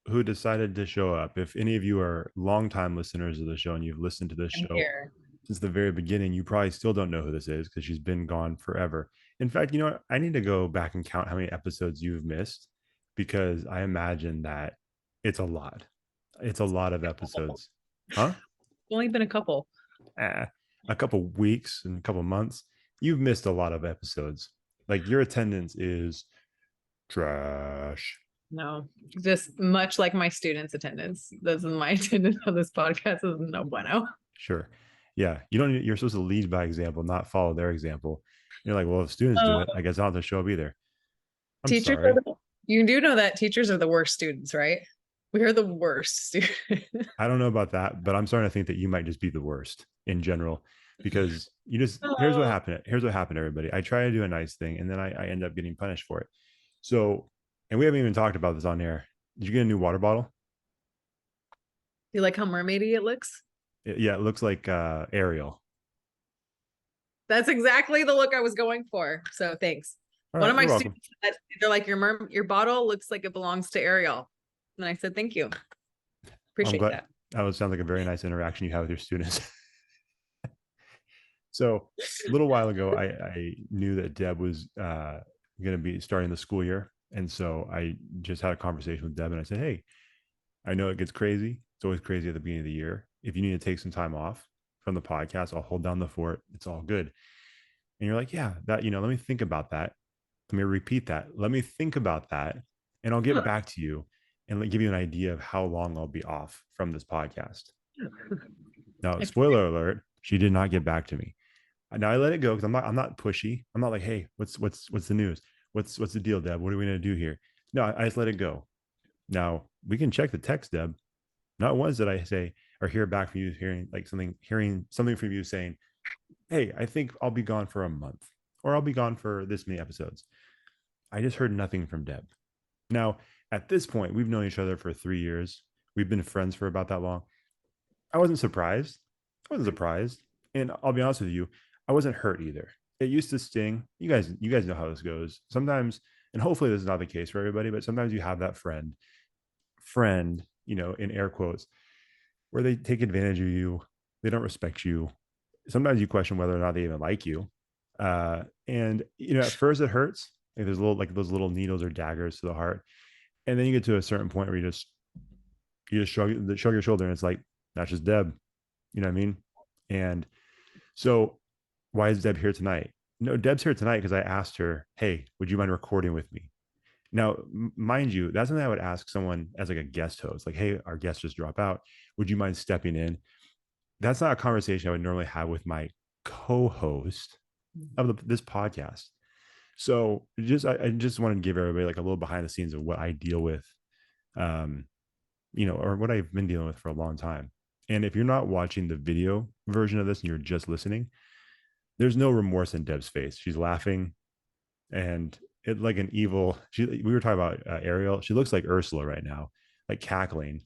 who decided to show up. If any of you are longtime listeners of the show and you've listened to this I'm show here. since the very beginning, you probably still don't know who this is because she's been gone forever. In fact, you know what? I need to go back and count how many episodes you've missed because I imagine that it's a lot. It's a lot of episodes. Huh? Only been a couple. A couple weeks and a couple months. You've missed a lot of episodes. Like your attendance is trash. No, just much like my students' attendance. This is my attendance on this podcast is no bueno. Sure. Yeah. You don't, you're supposed to lead by example, not follow their example. You're like, well, if students do Uh, it, I guess I don't have to show up either. I'm teachers are sorry. you do know that teachers are the worst students, right? We are the worst students. I don't know about that, but I'm starting to think that you might just be the worst in general because you just, here's what Oh. happened. Here's what happened, everybody. I try to do a nice thing and then I end up getting punished for it. So, and we haven't even talked about this on air. Did you get a new water bottle? You like how mermaidy it looks? Yeah, it looks like Ariel. That's exactly the look I was going for. So thanks. All One of right, my you're welcome. students said, they're like, your bottle looks like it belongs to Ariel. And I said, thank you. Well, I'm Appreciate glad that. that would sound like a very nice interaction you have with your students. So a little while ago, I knew that Deb was going to be starting the school year. And so I just had a conversation with Deb and I said, hey, I know it gets crazy. It's always crazy at the beginning of the year. If you need to take some time off from the podcast, I'll hold down the fort. It's all good. And you're like, yeah, that, let me think about that. Let me repeat that. Let me think about that. And I'll get back to you and give you an idea of how long I'll be off from this podcast. Now, spoiler alert, she did not get back to me. Now I let it go because I'm not pushy. I'm not like, hey, what's the news? What's the deal, Deb? What are we gonna do here? No, I just let it go. Now we can check the text, Deb. Not once did I say or hear back from you hearing something from you saying, hey, I think I'll be gone for a month or I'll be gone for this many episodes. I just heard nothing from Deb. Now, at this point, we've known each other for 3 years. We've been friends for about that long. I wasn't surprised. I wasn't surprised. And I'll be honest with you, I wasn't hurt either. It used to sting. You guys know how this goes. Sometimes, and hopefully this is not the case for everybody, but sometimes you have that friend, in air quotes, where they take advantage of you. They don't respect you. Sometimes you question whether or not they even like you. And at first it hurts. Like there's those little needles or daggers to the heart. And then you get to a certain point where you just shrug your shoulder and it's like, that's just Deb. You know what I mean? And so why is Deb here tonight? No, Deb's here tonight because I asked her, hey, would you mind recording with me? Now, mind you, that's something I would ask someone as like a guest host, like, hey, our guest just dropped out. Would you mind stepping in? That's not a conversation I would normally have with my co-host of this podcast. So I just wanted to give everybody like a little behind the scenes of what I deal with, or what I've been dealing with for a long time. And if you're not watching the video version of this and you're just listening, there's no remorse in Deb's face. She's laughing and it like an evil. We were talking about Ariel. She looks like Ursula right now, like cackling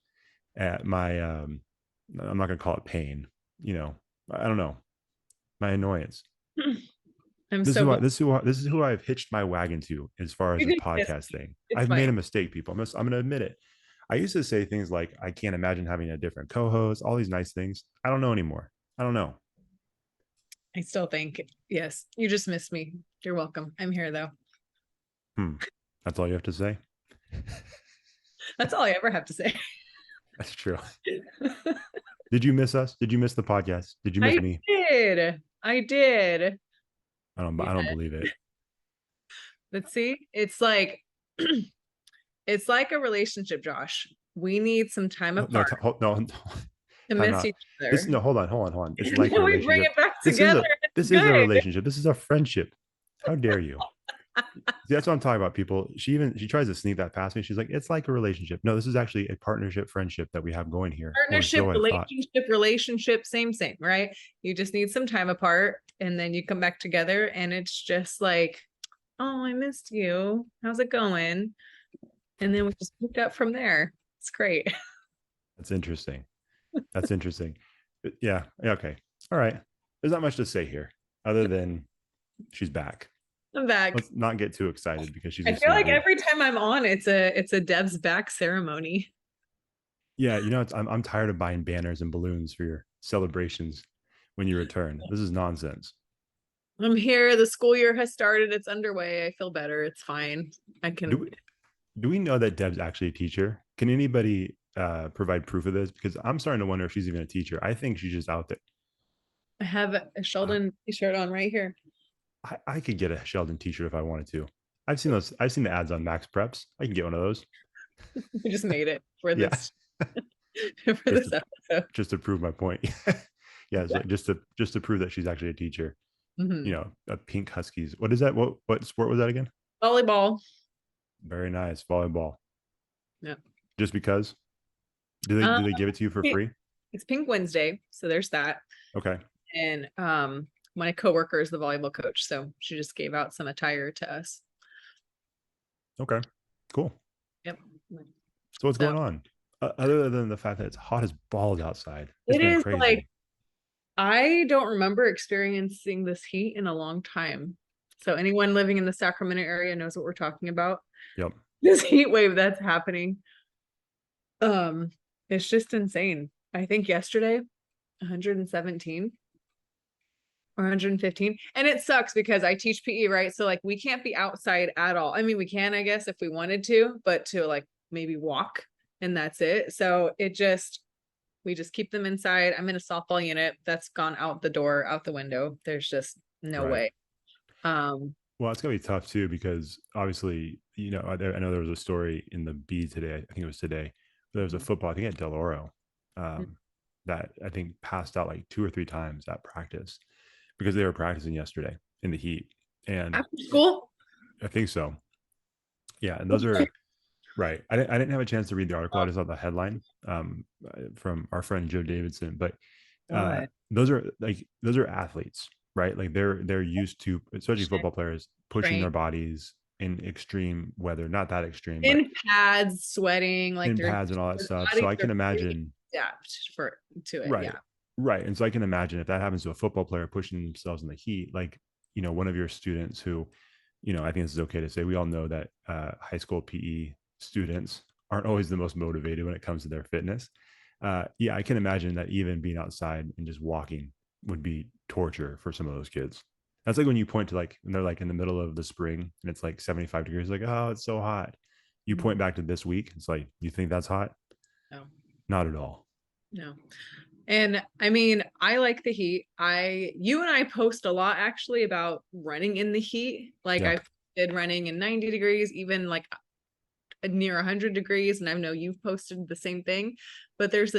at my. I'm not gonna call it pain. I don't know, my annoyance. I'm This is so who I, glad this is who I've hitched my wagon to as far as you this did this. podcast thing. It's I've made a fine. mistake, people. I'm gonna admit it. I used to say things like, I can't imagine having a different co-host, all these nice things. I don't know anymore. I don't know. I still think, yes, you just missed me. You're welcome. I'm here though. That's all you have to say. That's all I ever have to say. That's true. Did you miss us? Did you miss the podcast? Did you miss I me? did. I did. I don't believe it. Let's see. It's like a relationship, Josh. We need some time No, apart no, to time miss out. each This other. no, hold on. It's like a We bring relationship. it back This is together. a It's this is a good. relationship. This is a friendship. How dare you? See, that's what I'm talking about, people. She tries to sneak that past me. She's like, it's like a relationship. No, this is actually a partnership, friendship that we have going here. Or Partnership, so I thought. relationship, same, right? You just need some time apart and then you come back together and it's just like, oh, I missed you. How's it going? And then we just picked up from there. It's great. That's interesting. That's interesting. Yeah. Okay. All right. There's not much to say here other than she's back. I'm back. Let's not get too excited because she's I just feel so like good. every time I'm on, it's a Deb's back ceremony. Yeah, I'm tired of buying banners and balloons for your celebrations when you return. This is nonsense. I'm here. The school year has started. It's underway. I feel better. It's fine. I Do can we, do we know that Deb's actually a teacher? Can anybody provide proof of this? Because I'm starting to wonder if she's even a teacher. I think she's just out there. I have a Sheldon t-shirt on right here. I could get a Sheldon t-shirt if I wanted to. I've seen those. I've seen the ads on Max Preps. I can get one of those. We just made it for Yeah, this for just this to episode. just to prove my point. Yeah, so Yeah. just to prove that she's actually a teacher. Mhm. A pink Huskies. What is that? What sport was that again? Volleyball. Very nice volleyball. Yeah. Just because? Do they Um, do they give it to you for free? it's Pink Wednesday, so there's that. Okay. And my coworker is the volleyball coach, so she just gave out some attire to us. Okay. Cool. Yep. So what's So going on? Other than the fact that it's hot as balls outside, it's it been is like crazy. I don't remember experiencing this heat in a long time. So anyone living in the Sacramento area knows what we're talking about. Yep. This heat wave that's happening. Um, it's just insane. I think yesterday, 117 or 115. And it sucks because I teach PE, right? So like we can't be outside at all. I mean, we can, I guess, if we wanted to, but to like maybe walk and that's it. So we just keep them inside. I'm in a softball unit that's gone out the door, out the window. There's just no Right. way. Um, Well, it's gonna be tough too because obviously, I know there was a story in the B today. I think it was today. There was a football. I think at Del Oro, um, that I think passed out like 2 or 3 times at practice because they were practicing yesterday in the heat, and after school. I think so. Yeah, and those are right. I didn't have a chance to read the article. I just saw the headline from our friend Joe Davidson, but God. those are athletes, right? Like they're used to, especially football players, pushing Train their bodies in extreme weather, not that extreme, but in pads, sweating, like in pads and all that their stuff. So bodies I are can pretty imagine, adapt for to it. right, Yeah. right. And so I can imagine if that happens to a football player pushing themselves in the heat, like, one of your students who, I think this is okay to say, we all know that high school PE students aren't always the most motivated when it comes to their fitness. Yeah, I can imagine that even being outside and just walking would be torture for some of those kids. That's like when you point to like when they're like in the middle of the spring and it's like 75 degrees, like, oh, it's so hot. You point Mhm. back to this week, it's like, you think that's hot? No, Not at all. no. And I mean, I like the heat. You and I post a lot actually about running in the heat. Like Yeah. I did running in 90 degrees, even like near 100 degrees. And I know you've posted the same thing, but there's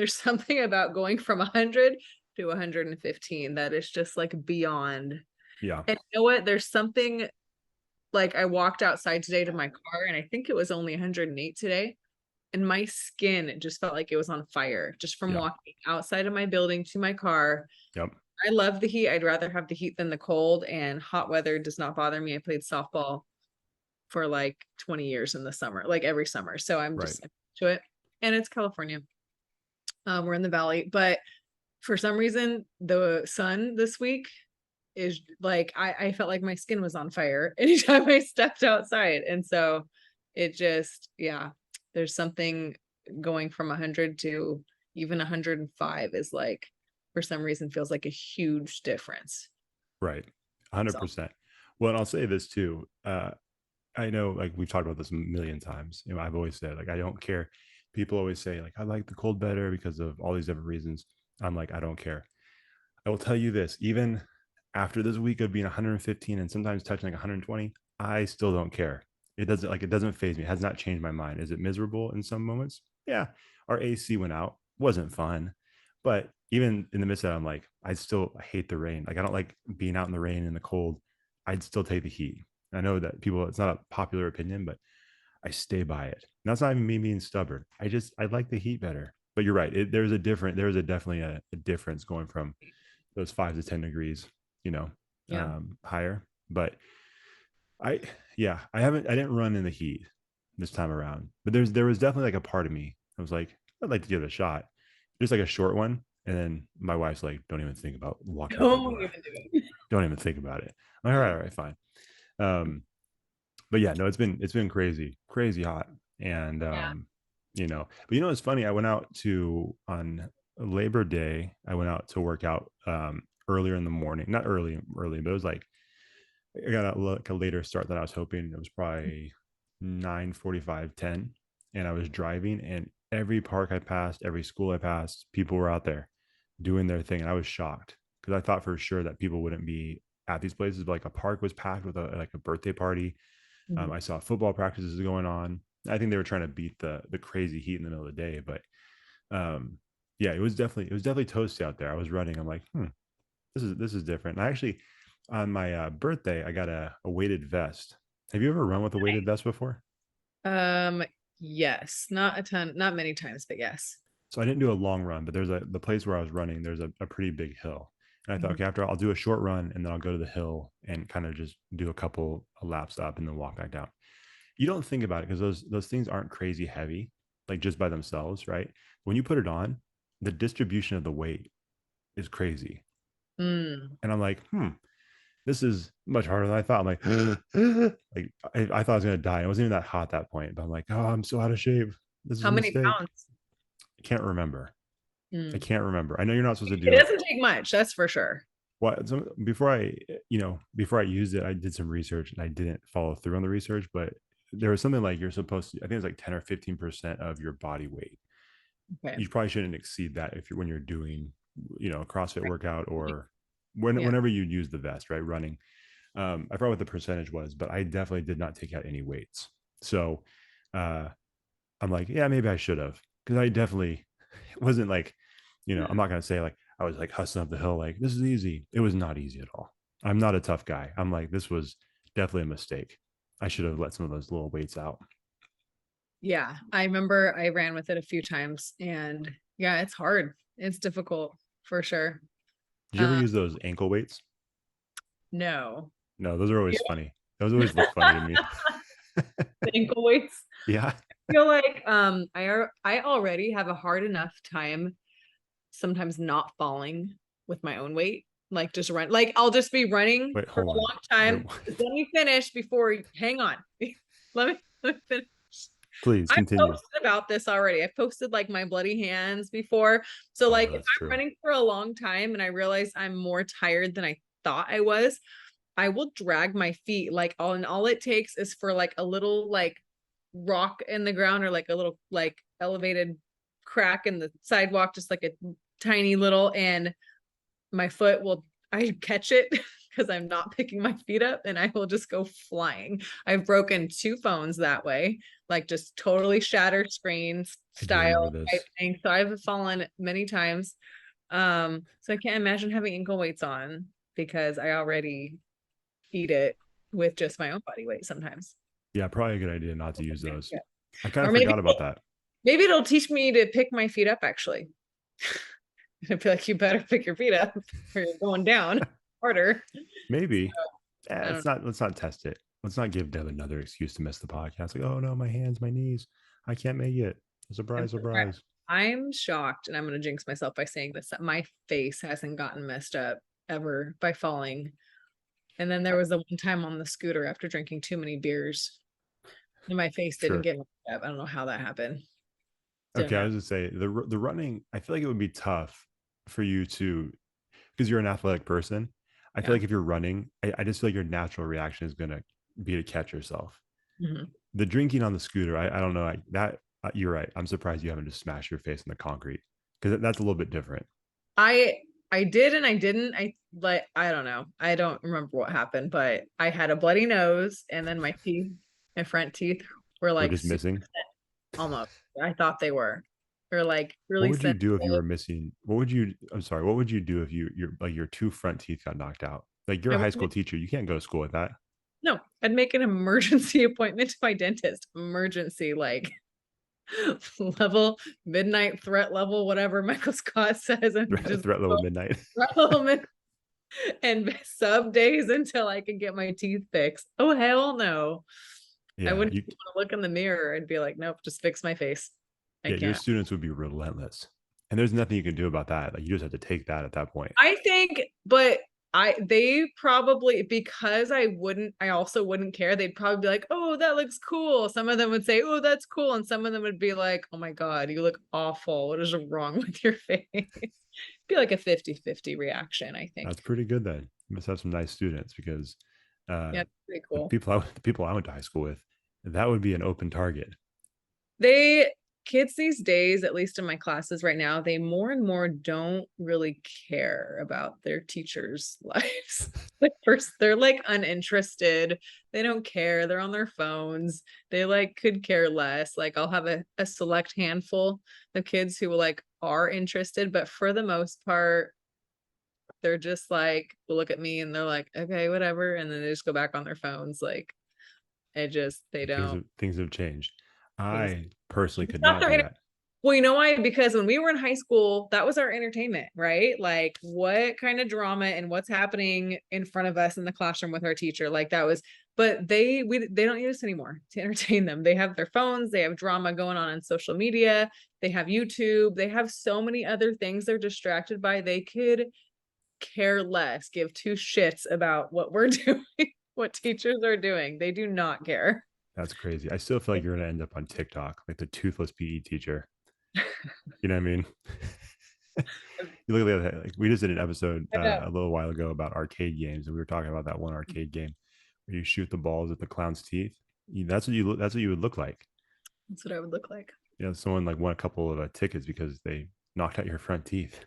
something about going from 100 to 115 that is just like beyond. Yeah. And you know what? There's something like I walked outside today to my car and I think it was only 108 today. And my skin just felt like it was on fire just from Yeah. walking outside of my building to my car. Yep. I love the heat. I'd rather have the heat than the cold, and hot weather does not bother me. I played softball for like 20 years in the summer, like every summer. So I'm Right. just to it. And it's California. We're in the valley, but for some reason, the sun this week is like I felt like my skin was on fire anytime I stepped outside. And so it just, yeah, there's something going from 100 to even 105 is like for some reason feels like a huge difference. Right. So 100%. Well, and I'll say this too. I know, like, we've talked about this a million times. I've always said, like, I don't care. People always say, like, I like the cold better because of all these different reasons. I'm like, I don't care. I will tell you this, even after this week of being 115 and sometimes touching like 120, I still don't care. It doesn't phase me. It has not changed my mind. Is it miserable in some moments? Yeah. Our AC went out. Wasn't fun. But even in the midst of that, I'm like, I still hate the rain. Like, I don't like being out in the rain and the cold. I'd still take the heat. I know that people, it's not a popular opinion, but I stay by it. And that's not even me being stubborn. I like the heat better. But you're right. There's definitely a difference going from those 5 to 10 degrees, yeah. higher. But I, yeah, I didn't run in the heat this time around, but there was definitely like a part of me. I was like, I'd like to give it a shot, just like a short one. And then my wife's like, don't even think about walking out the Don't door. even do it. Don't even think about it. I'm like, all right, fine. Um, but yeah, no, it's been crazy, crazy hot. And Yeah. But it's funny. I went out to on Labor Day. I went out to work out earlier in the morning. Not early, but it was like I got like a later start than I was hoping. It was probably 9:45, 10, and I was driving, and every park I passed, every school I passed, people were out there doing their thing, and I was shocked because I thought for sure that people wouldn't be at these places. But like a park was packed with a birthday party. Mhm. I saw football practices going on. I think they were trying to beat the crazy heat in the middle of the day, but um, yeah, it was definitely toasty out there. I was running. I'm like, this is different. And I actually, on my birthday, I got a weighted vest. Have you ever run with a weighted vest before? Um, yes, not a ton, not many times, but yes. So I didn't do a long run, but there's the place where I was running. There's a pretty big hill, and I thought, Mhm. okay, after I'll do a short run, and then I'll go to the hill and kind of just do a couple laps up, and then walk back down. You don't think about it because those things aren't crazy heavy, like just by themselves, right? When you put it on, the distribution of the weight is crazy, Mm. and I'm like, this is much harder than I thought. I'm like, like I thought I was gonna die. It wasn't even that hot at that point, but I'm like, oh, I'm so out of shape. This is How a many mistake. pounds? I can't remember. I Mm. can't remember. I know you're not supposed to It do doesn't take much, that's for sure. what so before I used it, I did some research and I didn't follow through on the research, but there was something like you're supposed to, I think it's like 10 or 15% of your body weight. Okay. You probably shouldn't exceed that if you're when you're doing, a CrossFit Right. workout or Yeah. whenever you use the vest, right? Running. I forgot what the percentage was, but I definitely did not take out any weights. So uh, I'm like, yeah, maybe I should have, because I definitely it wasn't like, I'm not gonna say like I was like hustling up the hill like this is easy. It was not easy at all. I'm not a tough guy. I'm like this was definitely a mistake. I should have let some of those little weights out. Yeah. I remember I ran with it a few times and yeah, it's hard. It's difficult for sure. Did you ever Uh, use those ankle weights? no. No, those are always Yeah. funny. Those always look funny to me. Ankle weights. Yeah. Feel like I already have a hard enough time sometimes not falling with my own weight. Like just run, like I'll just be running Wait, for hold a on. long Wait, time. Let me finish before hang on. Let me finish. please I continue. posted about this already. I posted like my bloody hands before. So like Oh, if that's I'm true. running for a long time and I realize I'm more tired than I thought I was, I will drag my feet like all it takes is for like a little like rock in the ground or like a little like elevated crack in the sidewalk, just like a tiny little, and my foot will I catch it because I'm not picking my feet up and I will just go flying. I've broken two phones that way, like just totally shattered screens I do remember style type this. thing. So I've fallen many times. So I can't imagine having ankle weights on because I already eat it with just my own body weight sometimes. Yeah, probably a good idea not to use those. Yeah. I kind Or of maybe forgot about that. maybe it'll teach me to pick my feet up actually. I feel like you better pick your feet up or you're going down harder. So Maybe. I don't Let's not test it. Let's not give Deb another excuse to miss the podcast. Like, oh no, my hands, my knees. I can't make it. I'm Surprise, surprised. surprise. I'm shocked, and I'm going to jinx myself by saying this, that my face hasn't gotten messed up ever by falling. And then there was the one time on the scooter after drinking too many beers, and my face didn't Sure. get messed up. I don't know how that happened. Didn't Okay, I happen. was gonna say the running. I feel like it would be tough for you to, because you're an athletic person. I feel Yeah. like if you're running, I just feel like your natural reaction is gonna be to catch yourself. Mhm. The drinking on the scooter, I don't know. You're right. I'm surprised you haven't just smashed your face in the concrete, because that's a little bit different. I I did and I didn't. I don't know. I don't remember what happened, but I had a bloody nose, and then my teeth, my front teeth were We're like just missing. almost. I thought they were. Or like What really would you do if you sensitive. were missing? What would you? I'm sorry. What would you do if your two front teeth got knocked out? Like you're I a would high school teacher. You can't go to school with that. No, I'd make an emergency appointment to my dentist. Emergency, like level, midnight threat level, whatever Michael Scott says, and just Threat go level midnight. threat level and sub days until I can get my teeth fixed. Oh hell no. I Yeah, wouldn't want to look in the mirror and be like, nope, just fix my face. I yeah, your can't. students would be relentless, and there's nothing you can do about that. Like you just have to take that at that point. I think, but they probably, because I also wouldn't care, they'd probably be like, oh, that looks cool. Some of them would say, oh, that's cool. And some of them would be like, oh my God, you look awful. What is wrong with your face? Be like a 50-50 reaction, I think. That's pretty good then. You must have some nice students because uh, Yeah, pretty cool. the people I went to high school with, that would be an open target. They Kids these days, at least in my classes right now, they more and more don't really care about their teachers' lives. Like first, they're like uninterested. They don't care. They're on their phones. They like could care less. Like I'll have a select handful of kids who like are interested, but for the most part, they're just like will look at me and they're like, okay, whatever, and then they just go back on their phones. Like they don't. Things have changed. Things I personally it's could not not do their that. Well, you know why? Because when we were in high school, that was our entertainment, right? Like what kind of drama and what's happening in front of us in the classroom with our teacher. Like that was, but they don't use us anymore to entertain them. They have their phones, they have drama going on social media, they have YouTube, they have so many other things they're distracted by. They could care less, give two shits about what we're doing, what teachers are doing. They do not care. That's crazy. I still feel like you're gonna end up on TikTok, like the toothless PE teacher. You know what I mean? You look at that. Like we just did an episode I know. a little while ago about arcade games, and we were talking about that one arcade game where you shoot the balls at the clown's teeth. That's what you. That's what you would look like. That's what I would look like. You know, someone like won a couple of tickets because they knocked out your front teeth.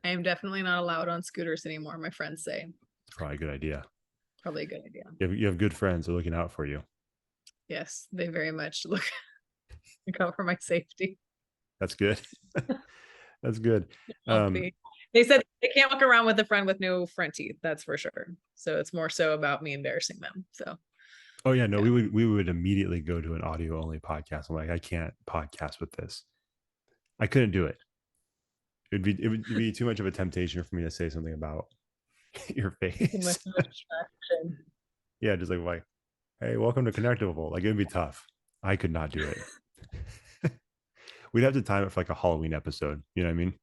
I am definitely not allowed on scooters anymore, my friends say. It's probably a good idea. Probably a good idea. You have good friends. They're looking out for you. Yes, they very much look out for my safety. That's good. That's good. Um, Healthy. They said they can't walk around with a friend with no front teeth, that's for sure. So it's more so about me embarrassing them. So oh yeah, no, yeah. we would immediately go to an audio only podcast. I'm like, I can't podcast with this. I couldn't do it. It would be too much of a temptation for me to say something about your Too much face. of a distraction. Yeah, just like, hey, welcome to Connectable. Like it would be tough. I could not do it. We'd have to time it for like a Halloween episode. You know what I mean? Just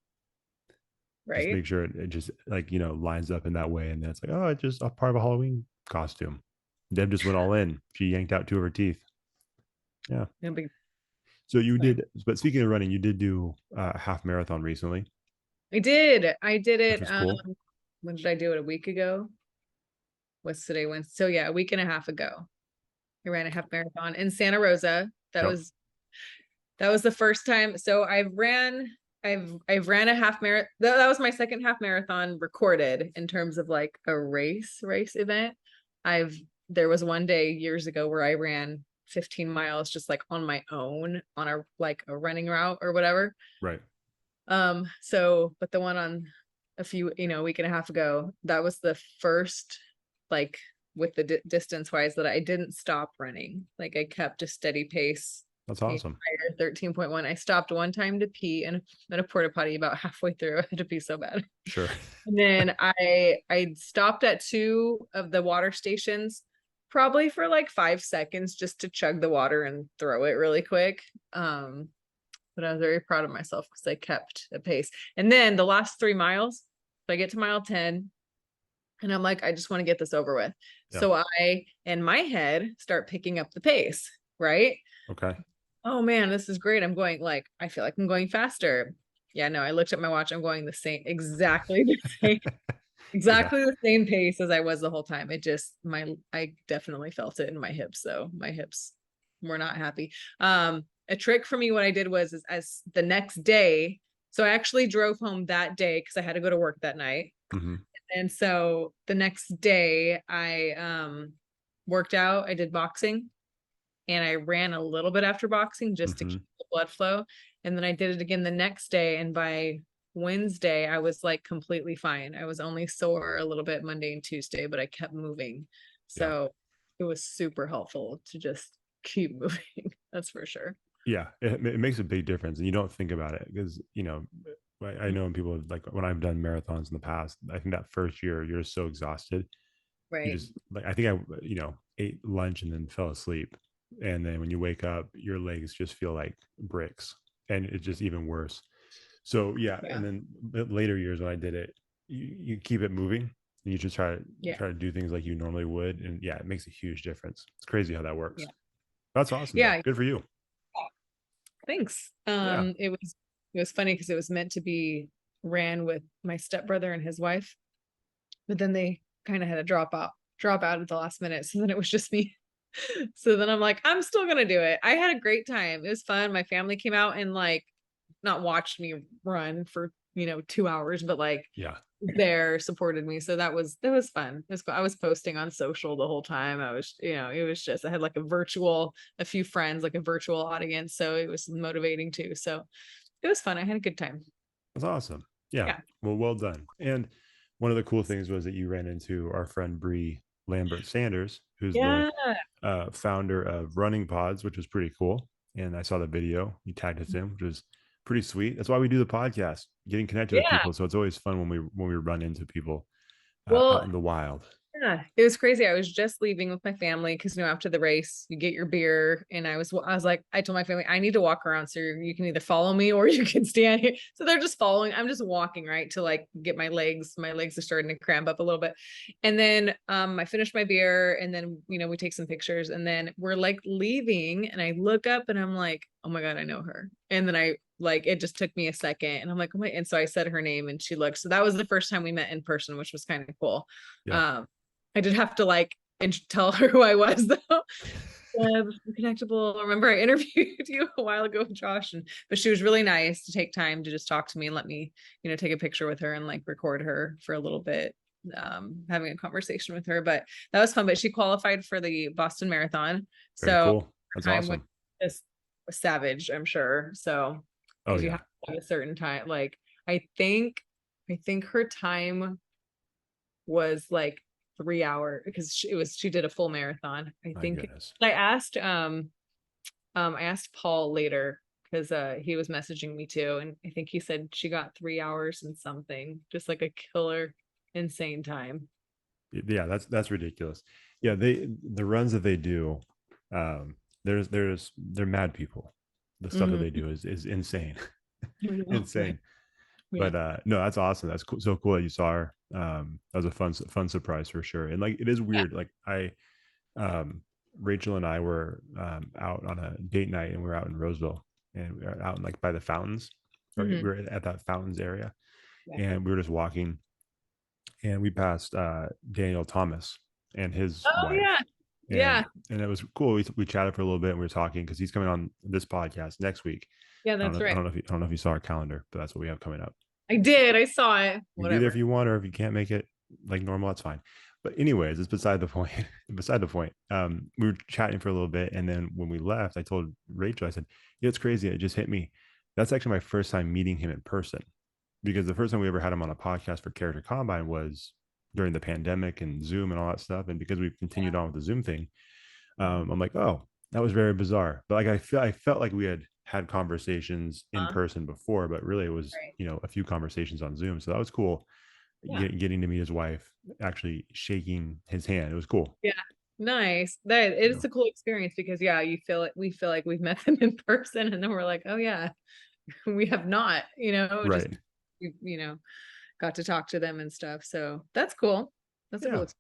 Right? make sure it just like lines up in that way, and then it's like, oh, it's just a part of a Halloween costume. Deb just went all in. She yanked out two of her teeth. Yeah. No big So you fine. did, but speaking of running, you did do a half marathon recently, I did. I did which it. was cool. When did I do it? A week ago? What's today? Wednesday. So yeah, a week and a half ago. I ran a half marathon in Santa Rosa. Yep. That was the first time. So I've ran a half marathon. That was my second half marathon recorded in terms of like a race event. I've There was one day years ago where I ran 15 miles just like on my own on a running route or whatever. Right. But the one on a week and a half ago, that was the first like with the distance wise that I didn't stop running. Like I kept a steady pace. That's The awesome. entire 13.1. I stopped one time to pee and at a porta potty about halfway through. I had to pee so bad. Sure. And then I stopped at two of the water stations, probably for like 5 seconds just to chug the water and throw it really quick. But I was very proud of myself because I kept a pace. And then the last 3 miles, so I get to mile 10, and I'm like, I just want to get this over with. Yeah. So I, in my head, start picking up the pace, right? Okay. Oh man, this is great. I feel like I'm going faster. Yeah, no, I looked at my watch. I'm going exactly the same, Yeah. exactly the same pace as I was the whole time. I definitely felt it in my hips. So my hips were not happy. A trick for me, what I did was as the next day. So I actually drove home that day because I had to go to work that night. Mm-hmm. And so the next day I worked out. I did boxing and I ran a little bit after boxing just to Mm-hmm. keep the blood flow. And then I did it again the next day. And by Wednesday, I was like completely fine. I was only sore a little bit Monday and Tuesday, but I kept moving. Yeah. So it was super helpful to just keep moving. That's for sure. Yeah. It makes a big difference, and you don't think about it because I know when people like when I've done marathons in the past, I think that first year you're so exhausted. You Right. just like I think I ate lunch and then fell asleep, and then when you wake up, your legs just feel like bricks, and it's just even worse. So yeah, Yeah. and then the later years when I did it, you keep it moving, You just try to Yeah. do things like you normally would, and yeah, it makes a huge difference. It's crazy how that works. Yeah. That's awesome though. Yeah. Good for you. Thanks. Yeah. It was funny because it was meant to be ran with my stepbrother and his wife, but then they kind of had to drop out at the last minute. So then it was just me. So then I'm like, I'm still gonna do it. I had a great time. It was fun. My family came out and like not watched me run for 2 hours, but like Yeah. there supported me. So that was fun. It was cool. I was posting on social the whole time. I was, it was just I had like a few friends, like a virtual audience. So it was motivating too. So it was fun. I had a good time. That's awesome. Yeah. Yeah. Well done. And one of the cool things was that you ran into our friend Bree Lambert Sanders, who's the Yeah. founder of Running Pods, which was pretty cool. And I saw the video you tagged us in, which was pretty sweet. That's why we do the podcast, getting connected with Yeah. people. So it's always fun when we run into people Well, out in the wild. yeah, it was crazy. I was just leaving with my family because after the race, you get your beer, and I was like, I told my family I need to walk around, so you can either follow me or you can stand here. So they're just following. I'm just walking right to like get my legs. My legs are starting to cramp up a little bit, and then I finished my beer, and then we take some pictures, and then we're like leaving, and I look up and I'm like, oh my god, I know her, and then I like it just took me a second, and I'm like, oh my, and so I said her name, and she looked. So that was the first time we met in person, which was kind of cool. Yeah. Um, I did have to like tell her who I was though. Connectable. Remember I interviewed you a while ago with Josh, but she was really nice to take time to just talk to me and let me, take a picture with her and like record her for a little bit, having a conversation with her. But that was fun. But she qualified for the Boston Marathon, Very so cool. That's time was awesome. just savage, I'm sure. So Oh because you yeah. have to have a certain time, like I think, her time was like 3 hour because she did a full marathon. I My think goodness. I asked Paul later because he was messaging me too, and I think he said she got 3 hours and something, just like a killer, insane time. Yeah, that's ridiculous. Yeah, the runs that they do, um, they're mad people. The stuff that Mhm. they do is insane, Right. insane. Yeah. But no, that's awesome. That's cool. So cool that you saw her. That was a fun surprise for sure. And like it is Yeah. weird. Like um, Rachel and I were out on a date night, and we are out in Roseville, and we were out like by the fountains. Right, we Mhm. were at that fountains area, Yeah. and we were just walking, and we passed Daniel Thomas and his Oh yeah. wife, Yeah. and it was cool. We chatted for a little bit, and we were talking because he's coming on this podcast next week. Yeah, that's I right. don't know if you, I don't know if you saw our calendar, but that's what we have coming up. I did. I saw it. You can be there if Whatever. you want, or if you can't make it like normal, that's fine. But anyways, it's beside the point. Beside the point. We were chatting for a little bit, and then when we left, I told Rachel, I said, "Yeah, it's crazy. It just hit me. That's actually my first time meeting him in person, because the first time we ever had him on a podcast for Character Combine was during the pandemic and Zoom and all that stuff. And because we've continued on with the Zoom thing, I'm like, oh, that was very bizarre. But like I felt like we had conversations in Huh? person before, but really it was Right. a few conversations on Zoom. So that was cool. Yeah. Getting to meet his wife, actually shaking his hand. It was cool. Yeah. Nice. That it is So, a cool experience because yeah, we feel like we've met them in person, and then we're like, oh yeah, we have not, just right. got to talk to them and stuff. So that's cool. That's a cool Yeah. experience.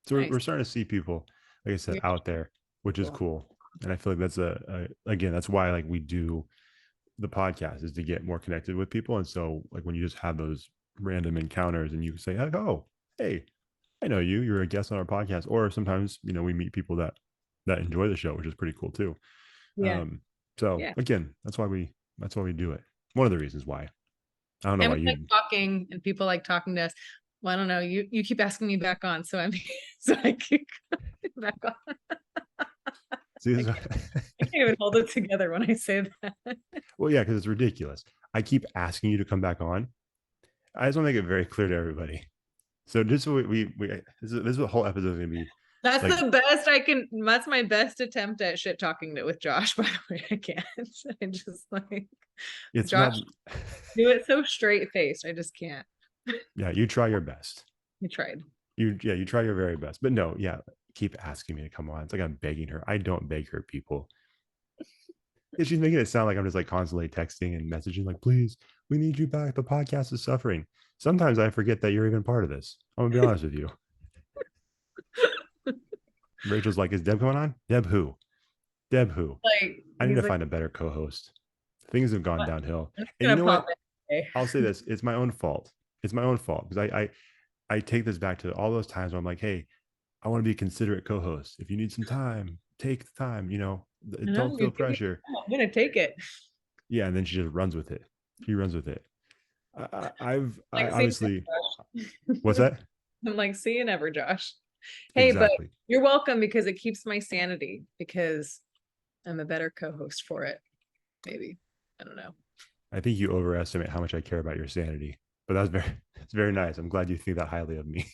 So Nice. we're starting to see people, like I said, Yeah. out there, which is Cool. cool. And I feel like that's again, that's why like we do the podcast, is to get more connected with people. And so like when you just have those random encounters and you say, like, oh, hey, I know you, you're a guest on our podcast. Or sometimes, we meet people that enjoy the show, which is pretty cool too. Yeah. So Yeah. again, that's why we do it. One of the reasons why. I don't know And why we like you talking, and people like talking to us. Well, I don't know. You keep asking me back on, so I'm so I keep coming back on. see I this. can't even hold it together when I say that. Well, yeah, because it's ridiculous. I keep asking you to come back on. I just want to make it very clear to everybody. So just so we this is the whole episode is gonna be That's like, the best I can. That's my best attempt at shit talking with Josh. By the way, I can't. I just like it's Josh not. do it so straight faced. I just can't. Yeah, you try your best. I tried. You try your very best. But no, yeah, keep asking me to come on. It's like I'm begging her. I don't beg her, people. She's making it sound like I'm just like constantly texting and messaging, like, please, we need you back. The podcast is suffering. Sometimes I forget that you're even part of this. I'm gonna be honest with you. Rachel's like, is Deb coming on? Deb who? Deb who? Like I need he's to like, find a better co-host. Things have gone "What? downhill. I'm just And you gonna know pop what? in today." I'll say this: it's my own fault. It's my own fault because I take this back to all those times where I'm like, hey, I want to be a considerate co-host. If you need some time, take the time. No, Don't you're feel giving pressure. I'm gonna take it. Yeah, and then she just runs with it. She runs with it. I Like, see you obviously. never, What's Josh. that? I'm like, see you never, Josh. Hey, but Exactly. you're welcome because it keeps my sanity because I'm a better co-host for it. Maybe. I don't know. I think you overestimate how much I care about your sanity, but that's very it's very nice. I'm glad you think that highly of me.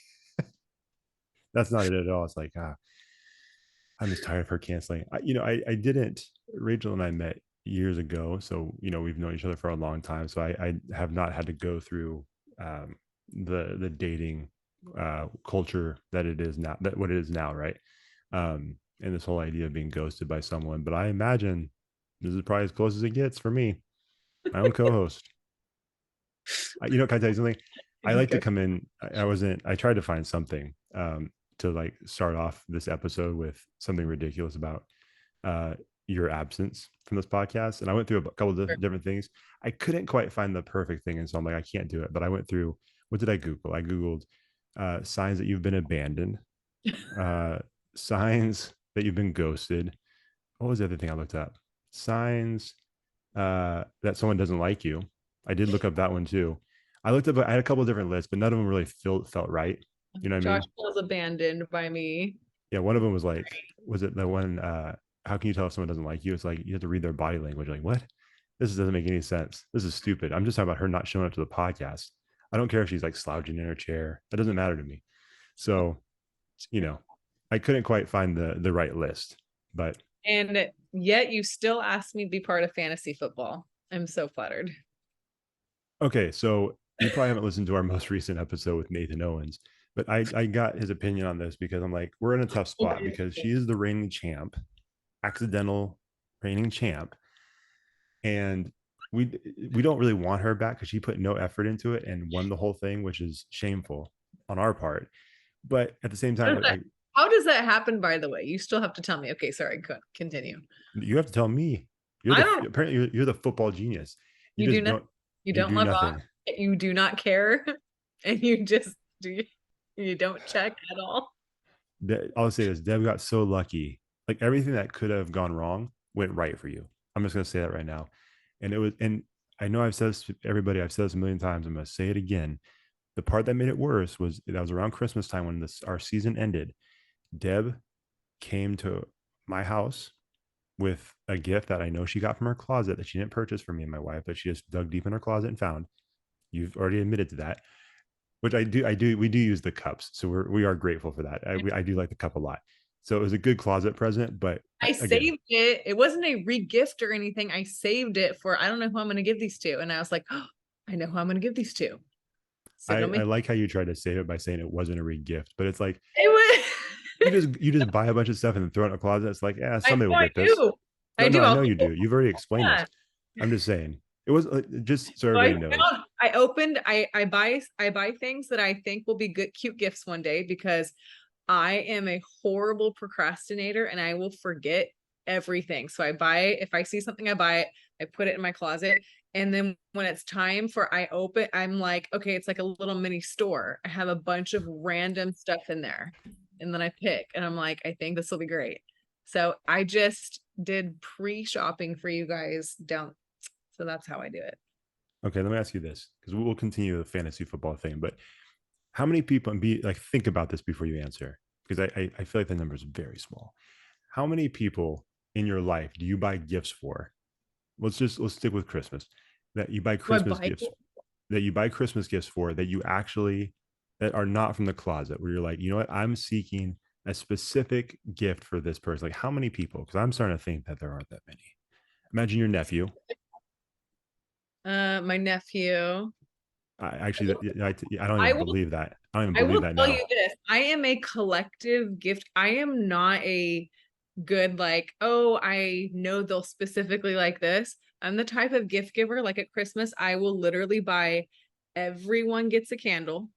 That's not it at all. It's like I'm just tired of her canceling. I didn't. Rachel and I met years ago, so we've known each other for a long time. So I have not had to go through the dating culture that it is now, that what it is now, right? And this whole idea of being ghosted by someone. But I imagine this is probably as close as it gets for me. My own co-host. Can I tell you something? I like to Okay. come in. I wasn't. I tried to find something to like start off this episode with something ridiculous about uh, your absence from this podcast, and I went through a couple of different things. I couldn't quite find the perfect thing, and so I'm like, I can't do it. But I went through. What did I Google? I googled signs that you've been abandoned, uh, signs that you've been ghosted. What was the other thing I looked up? Signs that someone doesn't like you. I did look up that one too. I looked up. I had a couple of different lists, but none of them really felt right. You know what I Josh mean? feels abandoned by me. Yeah, one of them was like, was it the one? How can you tell if someone doesn't like you? It's like you have to read their body language. Like, what? This doesn't make any sense. This is stupid. I'm just talking about her not showing up to the podcast. I don't care if she's like slouching in her chair. That doesn't matter to me. So, you know, I couldn't quite find the right list. But And yet you still asked me to be part of fantasy football. I'm so flattered. okay, so you probably haven't listened to our most recent episode with Nathan Owens, but I got his opinion on this because I'm like, we're in a tough spot because she is the reigning champ, accidental reigning champ, and we we don't really want her back because she put no effort into it and won the whole thing, which is shameful on our part. But at the same time, How does that happen, by the way? You still have to tell me. Okay, sorry, continue. you have to tell me. You're I the don't apparently you're the football genius. You you do just not don't. you You don't do log nothing. on, you do not care, and you just do you don't check at all. I'll say this: Deb got so lucky. Like everything that could have gone wrong went right for you. I'm just gonna say that right now. And I know I've said this to everybody. I've said this a million times. I'm gonna say it again. The part that made it worse was that was around Christmas time when our season ended. Deb came to my house with a gift that I know she got from her closet that she didn't purchase for me and my wife, but she just dug deep in her closet and found. You've already admitted to that, which we do use the cups, so we are grateful for that. I do like the cup a lot. So it was a good closet present, but I again, saved it. It wasn't a re-gift or anything. I saved it for I don't know who I'm going to give these to, and I was like, oh, I know who I'm going to give these to. Sitting on I me. like how you tried to save it by saying it wasn't a re-gift, but it's like It was. you just buy a bunch of stuff and then throw it in a closet. It's like, yeah, I somebody will know I get this. do. No, I no, do. I I'll know you do. You've already explained this. yeah. I'm just saying it was just so So I everybody knows. found, I opened, I buy things that I think will be good, cute gifts one day because I am a horrible procrastinator and I will forget everything. So I buy it. If I see something, I buy it. I put it in my closet. And then when it's time for I open, I'm like, okay, it's like a little mini store. I have a bunch of random stuff in there. And then I pick and I'm like, I think this will be great. So I just did pre-shopping for you guys down. So that's how I do it. Okay, let me ask you this because we'll continue the fantasy football thing. But how many people, and be like, think about this before you answer because I feel like the number is very small. How many people in your life do you buy gifts for? Let's stick with Christmas. That you buy Do I Christmas buy gifts that you buy Christmas gifts for that you actually that are not from the closet where you're like, you know what, I'm seeking a specific gift for this person. Like how many people? Because I'm starting to think that there aren't that many. Imagine your nephew. my nephew. I don't I even will believe that. I don't even I believe will that tell now. you this. I am a collective gift. I am not a good, like, oh, I know they'll specifically like this. I'm the type of gift giver, like at Christmas, I will literally buy everyone gets a candle.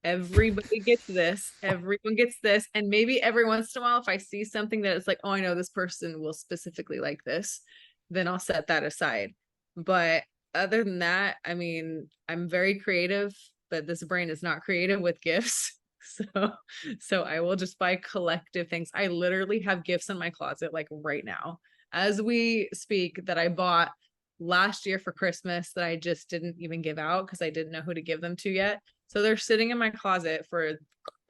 Everybody gets this, everyone gets this. And maybe every once in a while, if I see something that it's like, oh, I know this person will specifically like this, then I'll set that aside. But other than that, I mean, I'm very creative, but this brain is not creative with gifts. So so I will just buy collective things. I literally have gifts in my closet like right now as we speak that I bought last year for Christmas that I just didn't even give out because I didn't know who to give them to yet. So they're sitting in my closet for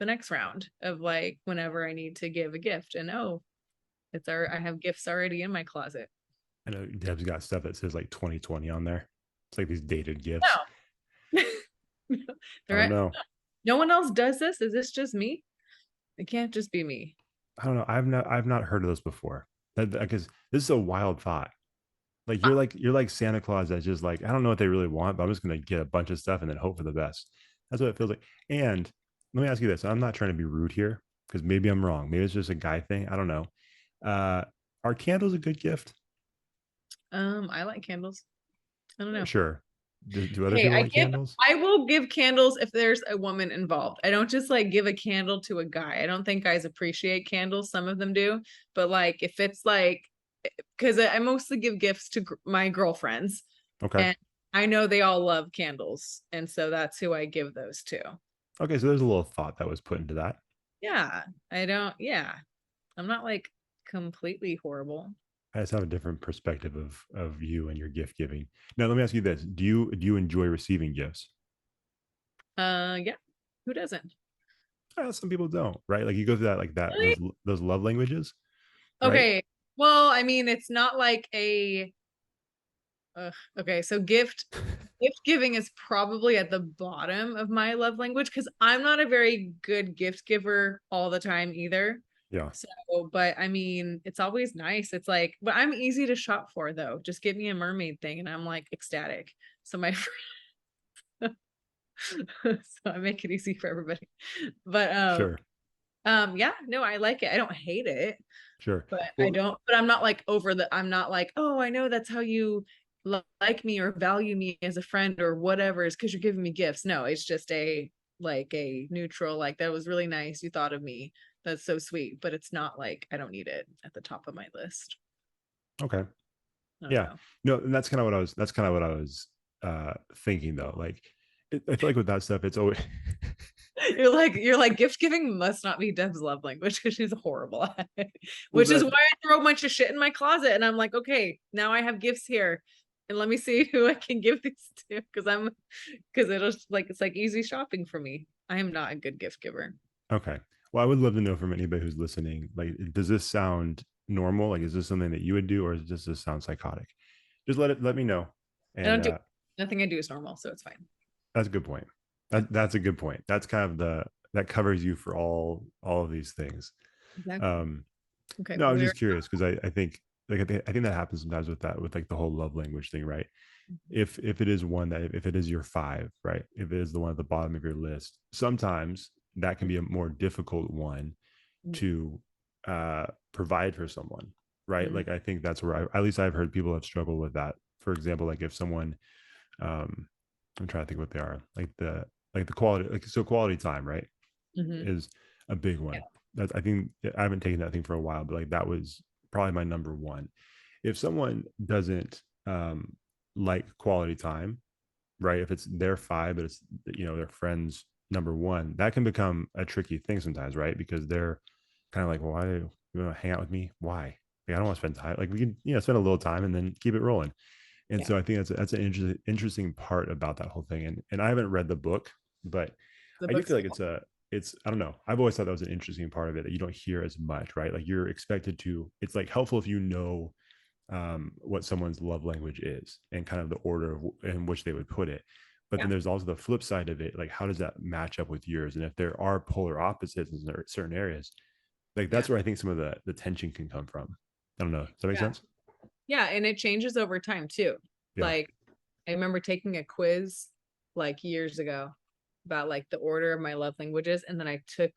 the next round of like whenever I need to give a gift. And oh, I have gifts already in my closet. I know Deb's got stuff that says like 2020 on there. It's like these dated gifts. No. I They're don't at, know. no one else does this. Is this just me? It can't just be me. I don't know. I've not heard of those before. Because this is a wild thought. Like Ah, you're like Santa Claus that's just like, I don't know what they really want, but I'm just gonna get a bunch of stuff and then hope for the best. That's what it feels like. And let me ask you this. I'm not trying to be rude here because maybe I'm wrong. Maybe it's just a guy thing. I don't know. Uh are candles a good gift? I like candles. I don't know. Sure. Do other Hey, people like candles? I will give candles if there's a woman involved. I don't just like give a candle to a guy. I don't think guys appreciate candles. Some of them do, but like if it's like, because I mostly give gifts to my girlfriends, Okay. and I know they all love candles, and so that's who I give those to. Okay, so there's a little thought that was put into that. Yeah, I don't. Yeah, I'm not like completely horrible. I just have a different perspective of you and your gift giving. Now, let me ask you this: do you enjoy receiving gifts? Yeah, who doesn't? Some people don't, right? Like you go through that, like that, Really? those love languages, right? Okay. Well, I mean, it's not like a okay, so gift giving is probably at the bottom of my love language because I'm not a very good gift giver all the time either. Yeah, So, but I mean, it's always nice. It's like, but I'm easy to shop for though. Just give me a mermaid thing and I'm like ecstatic. So my so I make it easy for everybody. But sure, yeah, no, I like it. I don't hate it. sure. But I Well, don't, but I'm not like over the, I'm not like, oh, I know that's how you like me or value me as a friend or whatever, is because you're giving me gifts. No, it's just a like a neutral, like that was really nice. You thought of me. That's so sweet. But it's not like I don't need it at the top of my list. okay, I don't yeah, know. no, and that's kind of what I was. That's kind of what I was thinking though. Like, I feel like with that stuff, it's always You're like gift giving must not be Deb's love language because she's horrible at it. well Which is why that I throw a bunch of shit in my closet and I'm like, okay, now I have gifts here. And let me see who I can give these to because it'll like it's like easy shopping for me. I am not a good gift giver. okay. Well, I would love to know from anybody who's listening. Like, does this sound normal? Like, is this something that you would do, or does this sound psychotic? Just let me know. I And don't do nothing I do is normal, so it's fine. that's a good point. That's a good point. That's kind of the that covers you for all of these things. Exactly. Um, Okay, no, I was where just curious because I think like I think that happens sometimes with that with like the whole love language thing, right? If it is one that if it is your five, right? If it is the one at the bottom of your list, sometimes that can be a more difficult one to provide for someone, right? mm-hmm. Like I think that's where at least I've heard people have struggled with that. For example, like if someone um I'm trying to think what they are, like the quality, like so quality time, right? Mm-hmm. Is a big Yeah. one. That's I think I haven't taken that thing for a while, but like that was probably my number one. If someone doesn't like quality time, right? If it's their five, but it's their friends number one, that can become a tricky thing sometimes, right? Because they're kind of like, well, why do you want to hang out with me? Why? Like, I don't want to spend time. Like we can, spend a little time and then keep it rolling. And Yeah. so I think that's an interesting part about that whole thing. And I haven't read the book, but The I do book's feel like it's I don't know. I've always thought that was an interesting part of it that you don't hear as much, right? Like you're expected to. It's like helpful if you know what someone's love language is and kind of the order in which they would put it. But yeah. then there's also the flip side of it. Like, how does that match up with yours? And if there are polar opposites in certain areas, like Yeah. that's where I think some of the tension can come from. I don't know. Does that make Yeah. sense? Yeah. And it changes over time too. Yeah. Like I remember taking a quiz like years ago about like the order of my love languages. And then I took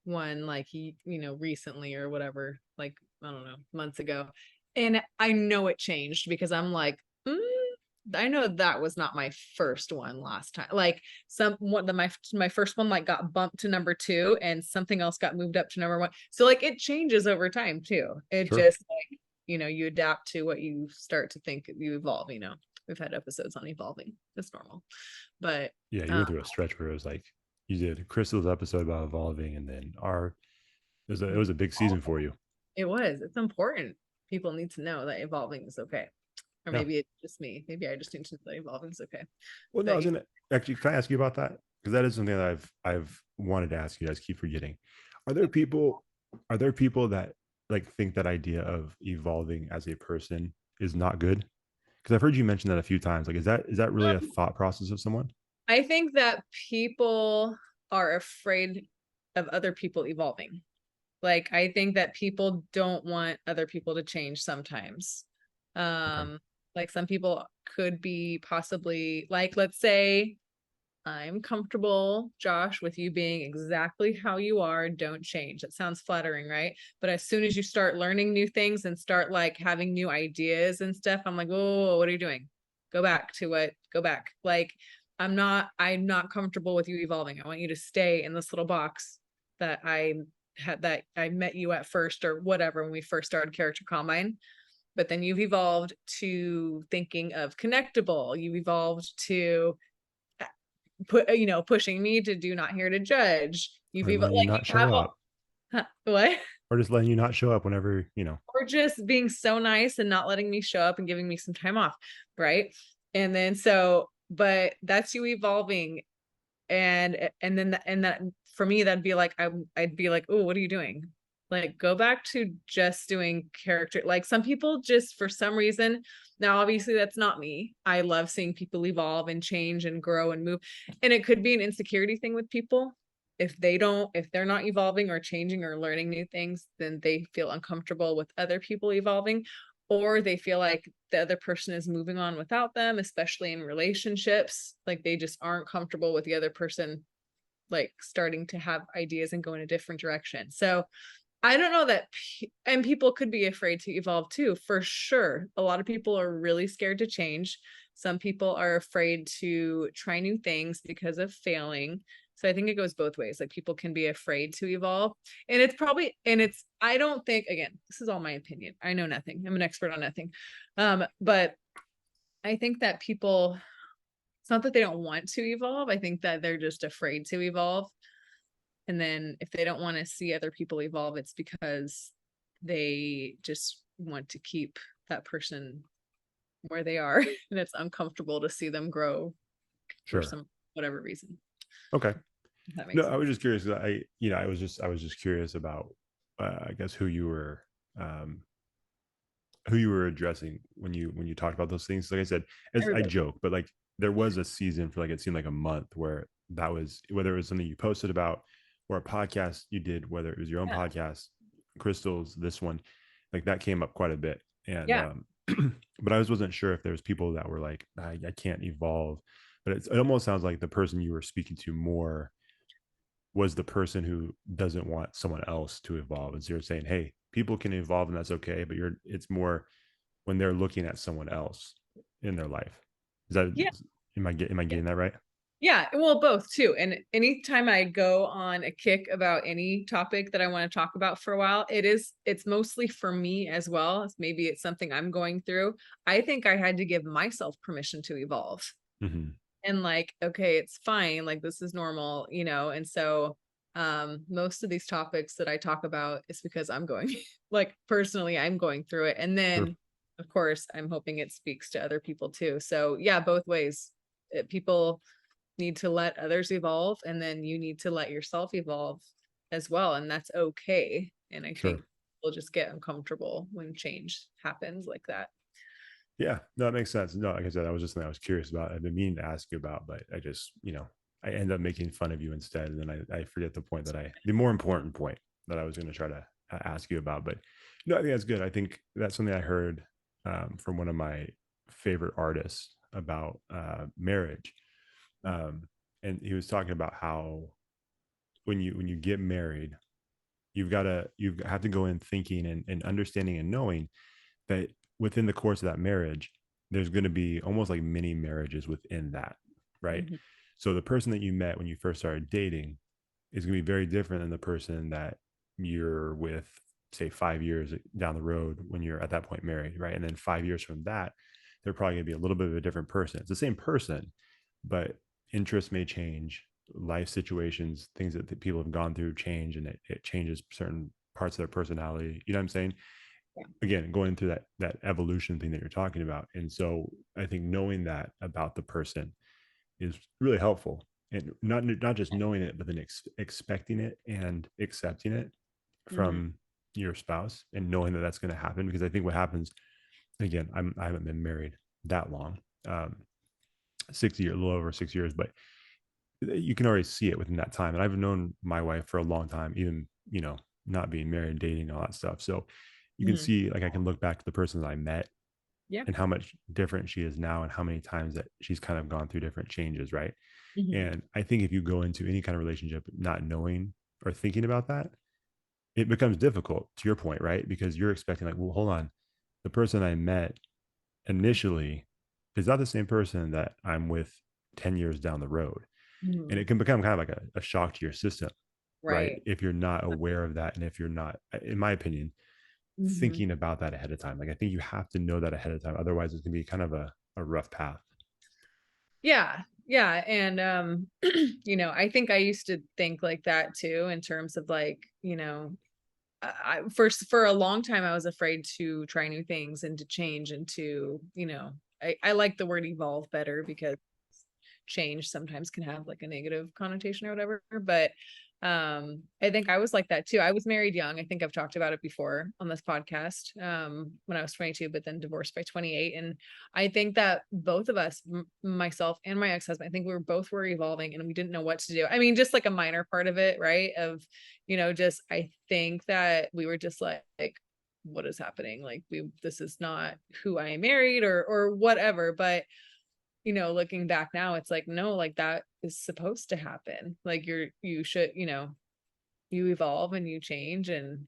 one like recently or whatever, like I don't know, months ago. And I know it changed because I'm like, I know that was not my first one last time. Like my first one like got bumped to number 2 and something else got moved up to number 1. So like it changes over time too. It Sure. just like, you adapt to what you start to think, you evolve, We've had episodes on evolving. That's normal. But Yeah, you went through a stretch where it was like you did Crystal's episode about evolving, and then it was a big season for you. it's important. People need to know that evolving is okay. Or Yeah. maybe it's just me. Maybe I just need to know that evolving is okay. Well, no, I But was gonna actually. Can I ask you about that? Because that is something that I've wanted to ask you. I just keep forgetting. Are there people? Are there people that like think that idea of evolving as a person is not good? Because I've heard you mention that a few times. Like, is that really a thought process of someone? I think that people are afraid of other people evolving. Like I think that people don't want other people to change sometimes. Okay. Like some people could be possibly like, let's say I'm comfortable, Josh, with you being exactly how you are. Don't change. That sounds flattering, right? But as soon as you start learning new things and start like having new ideas and stuff, I'm like, oh, what are you doing? Go back. Like, I'm not comfortable with you evolving. I want you to stay in this little box that I met you at first or whatever when we first started Character Combine. But then you've evolved to thinking of Connectable. You've evolved to pushing me to do not here to judge. You've Or even letting you like not you have show up, what? or just letting you not show up whenever Or just being so nice and not letting me show up and giving me some time off, right? And then but that's you evolving, and that for me that'd be like I'd be like, oh, what are you doing? Like go back to just doing character. Like some people just for some reason, now obviously that's not me. I love seeing people evolve and change and grow and move. And it could be an insecurity thing with people. If they're not evolving or changing or learning new things, then they feel uncomfortable with other people evolving, or they feel like the other person is moving on without them, especially in relationships. Like they just aren't comfortable with the other person like starting to have ideas and go in a different direction. So I don't know that, and people could be afraid to evolve too, for sure. A lot of people are really scared to change. Some people are afraid to try new things because of failing. So I think it goes both ways. Like people can be afraid to evolve. I don't think, again, this is all my opinion. I know nothing. I'm an expert on nothing. But I think that people, it's not that they don't want to evolve. I think that they're just afraid to evolve. And then if they don't want to see other people evolve, it's because they just want to keep that person where they are. And it's uncomfortable to see them grow for Sure. some whatever reason. Okay. If that No, makes I sense. was just curious. I was just curious about, I guess um, who you were addressing when you talked about those things. Like I said, as I Everybody. joke, but like there was a season for like it seemed like a month where that was whether it was something you posted about or a podcast you did, whether it was your own Yeah. podcast, Crystals, this one, like that came up quite a bit. And Yeah. but I wasn't sure if there was people that were like, I can't evolve. But it almost sounds like the person you were speaking to more was the person who doesn't want someone else to evolve. And so you're saying, hey, people can evolve and that's okay, but it's more when they're looking at someone else in their life. Is that Yeah. am I getting that right? Yeah, well, both too. And anytime I go on a kick about any topic that I want to talk about for a while, it's mostly for me as well. Maybe it's something I'm going through. I think I had to give myself permission to evolve. Mm-hmm. And like, okay, it's fine. Like this is normal, and so most of these topics that I talk about is because I'm going like personally, I'm going through it. And Sure. then of course, I'm hoping it speaks to other people too. So yeah, both ways. People need to let others evolve, and then you need to let yourself evolve as well, and that's okay. And I Sure. think we'll just get uncomfortable when change happens like that. Yeah. No, that makes sense. No, like I said, that was just something I was curious about. I've been meaning to ask you about, but I just, I end up making fun of you instead. And then I forget the more important point that I was going to try to ask you about. But no, I think that's good. I think that's something I heard from one of my favorite artists about marriage. And he was talking about how when you get married, you have to go in thinking and understanding and knowing that within the course of that marriage, there's going to be almost like mini marriages within that, right? Mhm. So the person that you met when you first started dating is going to be very different than the person that you're with, say, 5 years down the road when you're at that point married, right? And then 5 years from that, they're probably going to be a little bit of a different person. It's the same person, but interests may change, life situations, things that the people have gone through change, and it changes certain parts of their personality. You know what I'm saying? Yeah. Again, going through that evolution thing that you're talking about. And so I think knowing that about the person is really helpful, and not just knowing it, but then expecting it and accepting it Mhm. from your spouse, and knowing that that's going to happen. Because I think what happens, again, I haven't been married that long, 6 years, a little over 6 years, but you can already see it within that time. And I've known my wife for a long time, even, not being married, dating, all that stuff. So you can Mhm. see, like, I can look back to the person that I met Yeah. and how much different she is now, and how many times that she's kind of gone through different changes, right? Mhm. And I think if you go into any kind of relationship not knowing or thinking about that, it becomes difficult, to your point, right? Because you're expecting, like, well, hold on, the person I met initially is not the same person that I'm with 10 years down the road. And Mhm. it can become kind of like a shock to your system, right? Right. If you're not aware of that. And if you're not, in my opinion, Mhm. thinking about that ahead of time. Like, I think you have to know that ahead of time. Otherwise, it's going to be kind of a rough path. Yeah. Yeah. And I think I used to think like that too, in terms of like, first for a long time I was afraid to try new things and to change and to, I like the word evolve better because change sometimes can have like a negative connotation or whatever. But I think I was like that too. I was married young. I think I've talked about it before on this podcast, when I was 22, but then divorced by 28. And I think that both of us, myself and my ex-husband, I think we were evolving and we didn't know what to do. I mean, just like a minor part of it, right? Of, just I think that we were just like what is happening? Like this is not who I married or whatever. But looking back now, it's like, no, like that is supposed to happen. Like you should, you evolve and you change. And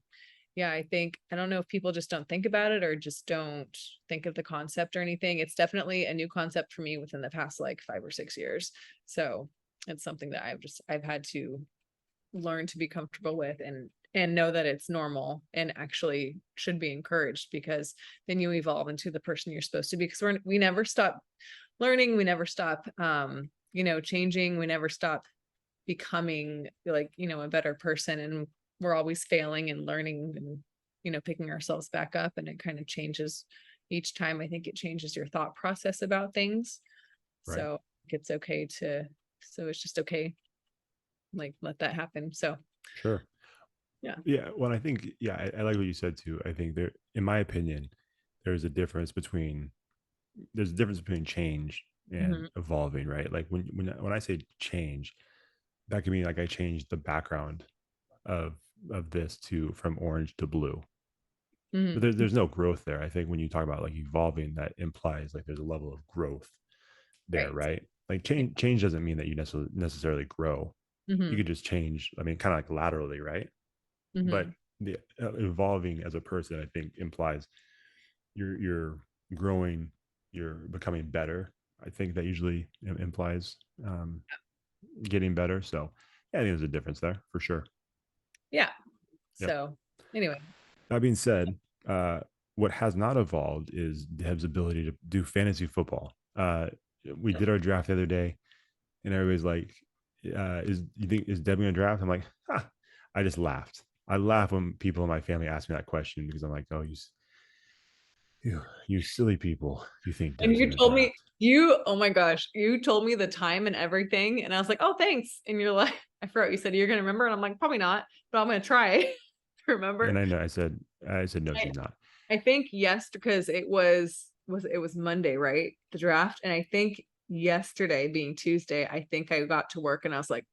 yeah, I don't know if people just don't think about it or just don't think of the concept or anything. It's definitely a new concept for me within the past like 5 or 6 years. So it's something that I've had to learn to be comfortable with and know that it's normal and actually should be encouraged, because then you evolve into the person you're supposed to be, because we never stop learning, we never stop changing, we never stop becoming like a better person, and we're always failing and learning and picking ourselves back up, and it kind of changes each time. I think it changes your thought process about things. Right. So it's okay to so it's just okay, like let that happen. So Sure. yeah. Yeah. Well, I think, yeah, I like what you said too. I think there, in my opinion, there's a difference between change and Hmm. evolving, right? Like, when I say change, that can mean like I changed the background of this to from orange to blue. But Hmm. there's no growth there. I think when you talk about like evolving, that implies like there's a level of growth there, Right. right? Like, change doesn't mean that you necessarily grow. You Hmm. could just change. I mean, kind of like laterally, right? But Hmm. the evolving as a person, I think, implies you're growing, you're becoming better. I think that usually implies getting better. So yeah, I think there's a difference there for sure. Yeah. Yep. So anyway. That being said, uh, what has not evolved is Deb's ability to do fantasy football. We did our draft the other day, and everybody's like, "Is you think is Deb going to draft?" I'm like, "Ha!" I just laughed. I laugh when people in my family ask me that question, because I'm like, "Oh, you silly people! You think And Deb's going to draft?" oh my gosh, you told me the time and everything. And I was like, oh, thanks. And you're like, I forgot you said you're going to remember. And I'm like, probably not, but I'm going to try to And remember. I know I said no, I, she's not. I think yes, because it was Monday, right? The draft. And I think yesterday being Tuesday, I think I got to work and I was like,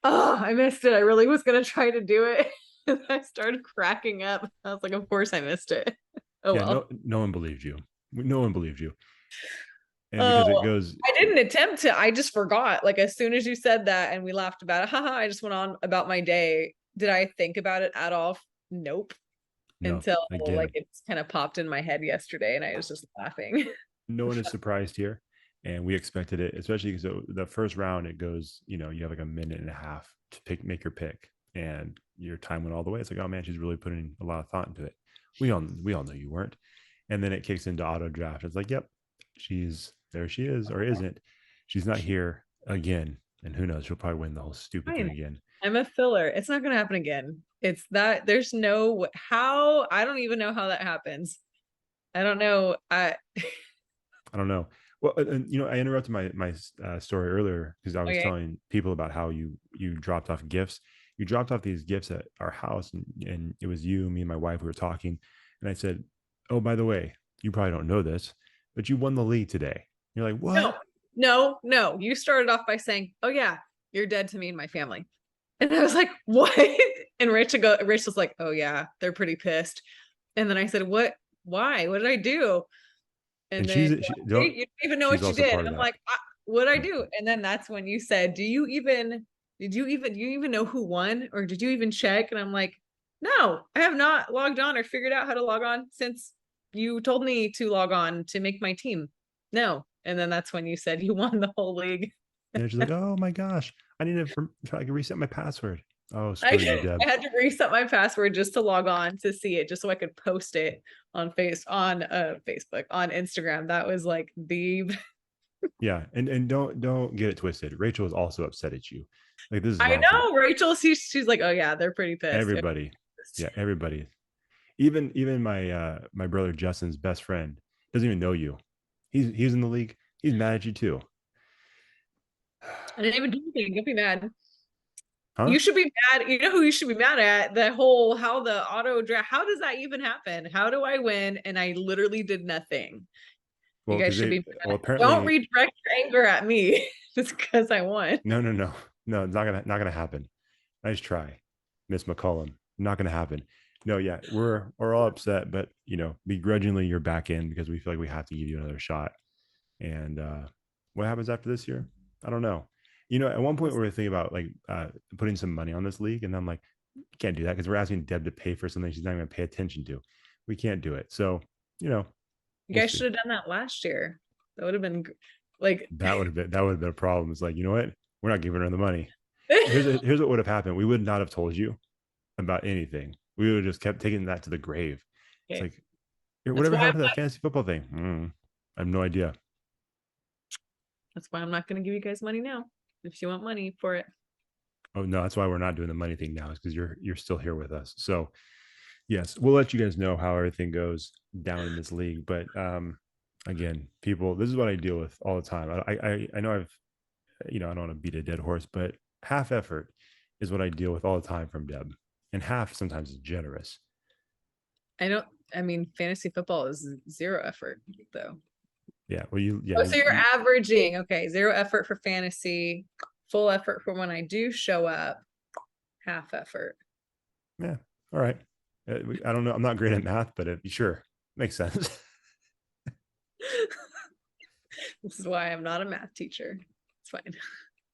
oh, I missed it. I really was going to try to do it. And I started cracking up. I was like, of course I missed it. Oh, Yeah, well. no one believed you. No one believed you, and Oh, because it goes, I didn't attempt to. I just forgot. Like as soon as you said that and we laughed about it, haha, I just went on about my day. did I think about it at all? Nope. No, Until like again, it's kind of popped in my head yesterday and I was just laughing. no one is surprised here, and we expected it, especially because the first round it goes, you have like a minute and a half to make your pick, and your time went all the way. It's like, oh man, she's really putting a lot of thought into it. We all know you weren't, and then it kicks into auto draft. It's like, yep, she's there. She is or isn't. She's not here again, and who knows? She'll probably win the whole stupid thing Fine. again. I'm a filler. It's not going to happen again. It's that there's no how, I don't even know how that happens. I don't know. I don't know. Well, and, I interrupted my story earlier because I was Okay. telling people about how you dropped off gifts. You dropped off these gifts at our house, and it was you, me, and my wife. We were talking, and I said, "Oh, by the way, you probably don't know this, but you won the league today." You're like, No, "What?" no. You started off by saying, "Oh yeah, you're dead to me and my family," and I was like, "What?" And Rachel's like, "Oh yeah, they're pretty pissed." And then I said, "What? Why? What did I do?" And And then she "Hey, don't. you don't even know She's what you also did. part And of I'm that. like, what did I Yeah. do?" And then that's when you said, do you even know who won? Or did you even check? And I'm like, no, I have not logged on or figured out how to log on since you told me to log on to make my team. No. And then that's when you said you won the whole league. And she's like, "Oh my gosh, I need to try to reset my password." Oh, I, screw you, Deb. I had to reset my password just to log on to see it, just so I could post it on Facebook, on Instagram. That was like the Yeah, and don't get it twisted. Rachel is also upset at you. Like, this is I my fault. know Rachel. She's like, oh yeah, they're pretty pissed. They're Everybody, pissed. yeah, everybody. Even my brother Justin's best friend doesn't even know you. He's in the league. He's mad at you too. I didn't even do anything. Don't be mad. Huh? You should be mad. You know who you should be mad at? The whole how the auto draft. How does that even happen? How do I win? And I literally did nothing. You Well, guys because should they be well mad. Don't apparently redirect your anger at me just because I won. no, it's not gonna happen. Nice try, Miss McCollum. Not gonna happen. No, yeah, we're all upset, but begrudgingly you're back in because we feel like we have to give you another shot. And what happens after this year? I don't know. At one point we were thinking about like putting some money on this league, and I'm like, can't do that because we're asking Deb to pay for something she's not going to pay attention to. We can't do it. So, you know, You we'll guys see. should have done that last year. That would have been like That would have been a problem. It's like, you know what? We're not giving her the money. Here's what would have happened. We would not have told you about anything. We would have just kept taking that to the grave. It's okay. like, That's whatever why happened to that fantasy football thing? I have no idea. I'm not going to give you guys money now. If you want money for it, Oh no, that's why we're not doing the money thing now, is because you're still here with us. So yes, we'll let you guys know how everything goes down in this league. But again, people, this is what I deal with all the time. I know I don't want to beat a dead horse, but half effort is what I deal with all the time from Deb, and half sometimes is generous. I don't. I mean, fantasy football is zero effort though. Yeah, well, Oh, so you're averaging. Okay, zero effort for fantasy, full effort for when I do show up, half effort. yeah, all right. I don't know. I'm not great at math, but sure makes sense. This is why I'm not a math teacher. It's fine.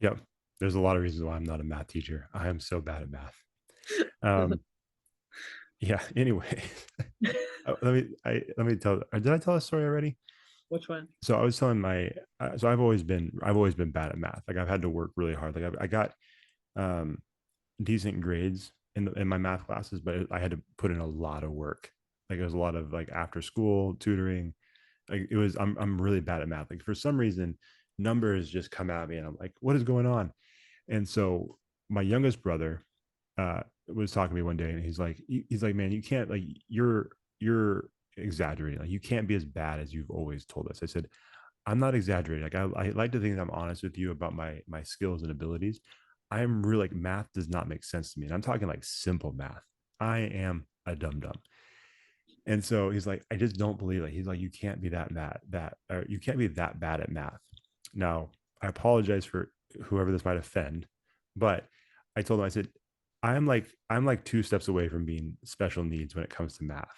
Yep. There's a lot of reasons why I'm not a math teacher. I am so bad at math. Um, yeah. Anyway, let me tell. Did I tell a story already? Which one? So I was telling so I've always been bad at math. Like, I've had to work really hard. Like, I got um decent grades in my math classes, but I had to put in a lot of work. Like, it was a lot of like after school tutoring. Like, I'm really bad at math. Like, for some reason, numbers just come at me, and I'm like, what is going on? And so my youngest brother was talking to me one day, and he's like, man, you can't, like, you're exaggerating. Like, you can't be as bad as you've always told us. I said, I'm not exaggerating. Like, I like to think that I'm honest with you about my skills and abilities. I'm really, like, math does not make sense to me. And I'm talking like simple math. I am a dum dum. And so he's like, I just don't believe it. He's like, you can't be or you can't be that bad at math. Now, I apologize for whoever this might offend, but I told him, I said, I'm like 2 steps away from being special needs when it comes to math.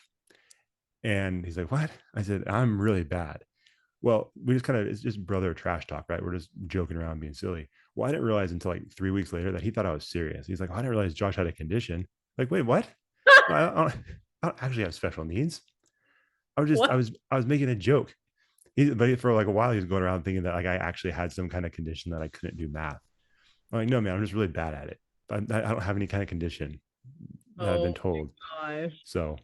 And he's like, what? I said, I'm really bad. Well, we just kind of, it's just brother trash talk, right? We're just joking around being silly. well, I didn't realize until like 3 weeks later that he thought I was serious. He's like, oh, I didn't realize Josh had a condition. Like, wait, what? No, I don't actually have special needs. What? I was making a joke. But for like a while, he was going around thinking that like I actually had some kind of condition that I couldn't do math. I'm like, no, man, I'm just really bad at it. I don't have any kind of condition that I've been Oh told. my gosh. So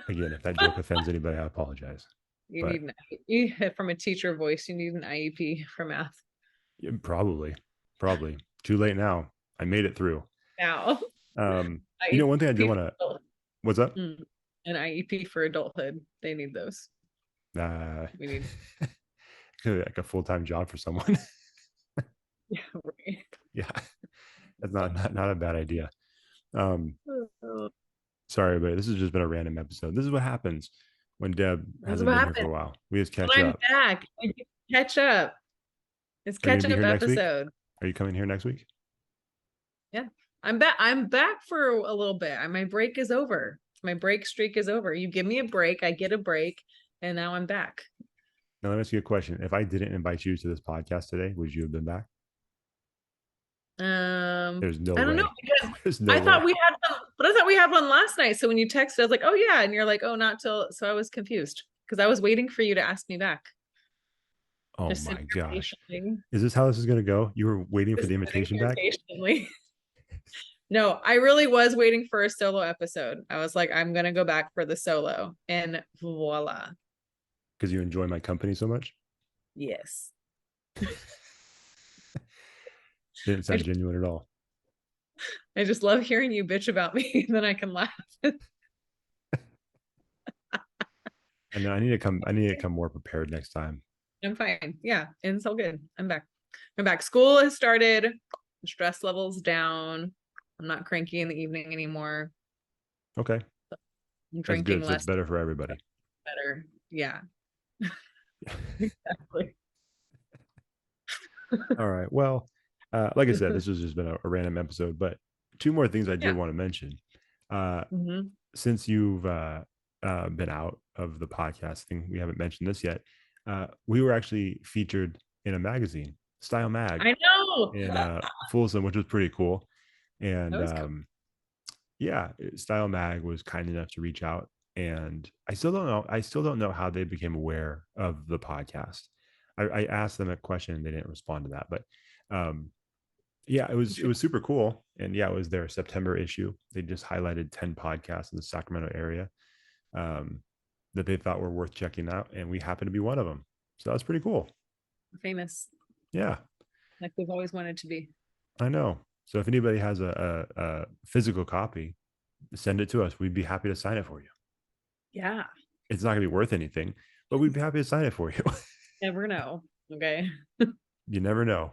again, if that joke offends anybody, I apologize. You But need you from a teacher voice, you need an IEP for math. yeah, probably too late now. I made it through. Now. One thing I did IEP want to. What's up? An IEP for adulthood. They need those. We need Like a full time job for someone. yeah, right. Yeah, that's not a bad idea. Sorry, but this has just been a random episode. This is what happens when Deb This is hasn't what been here for a happened. while. We just catch But I'm up. back. Catch up. It's Are you catch gonna be up here next week? episode. Are you coming here next week? Yeah. I'm back. I'm back for a little bit. My break is over. My break streak is over. You give me a break, I get a break, and now I'm back. Now let me ask you a question. If I didn't invite you to this podcast today, would you have been back? There's no I don't know way. because There's no I way. thought we had one, but I thought we had one last night. So when you texted, I was like, oh yeah. And you're like, oh, not till so I was confused because I was waiting for you to ask me back. Oh Just sitting my here gosh. patiently. Is this how this is gonna go? You were waiting for Just the sitting invitation here back? patiently. No, I really was waiting for a solo episode. I was like, I'm gonna go back for the solo, and voila. Because you enjoy my company so much? Yes. Didn't I sound just, genuine at all. I just love hearing you bitch about me. Then I can laugh. I know I need to come more prepared next time. I'm fine. Yeah, and it's all good. I'm back. I'm back. School has started. Stress levels down. I'm not cranky in the evening anymore. Okay. I'm That's drinking good. So it's less. better for everybody. Better. Yeah. Exactly. All right. Well, like I said, this has just been a random episode, but two more things I did Yeah. want to mention. Mm-hmm. Since you've been out of the podcast thing, we haven't mentioned this yet. We were actually featured in a magazine, Style Mag, I know. in Folsom, which was pretty cool. And That was cool. yeah, Style Mag was kind enough to reach out, and I still don't know. I still don't know how they became aware of the podcast. I asked them a question and they didn't respond to that, but um, yeah, it was super cool. And yeah, it was their September issue. They just highlighted 10 podcasts in the Sacramento area um, that they thought were worth checking out, and we happen to be one of them. So that's pretty cool. Famous, Yeah, like we've always wanted to be. I know. So if anybody has a physical copy, send it to us. We'd be happy to sign it for you. Yeah. It's not going to be worth anything, but we'd be happy to sign it for you. Never know. Okay. You never know.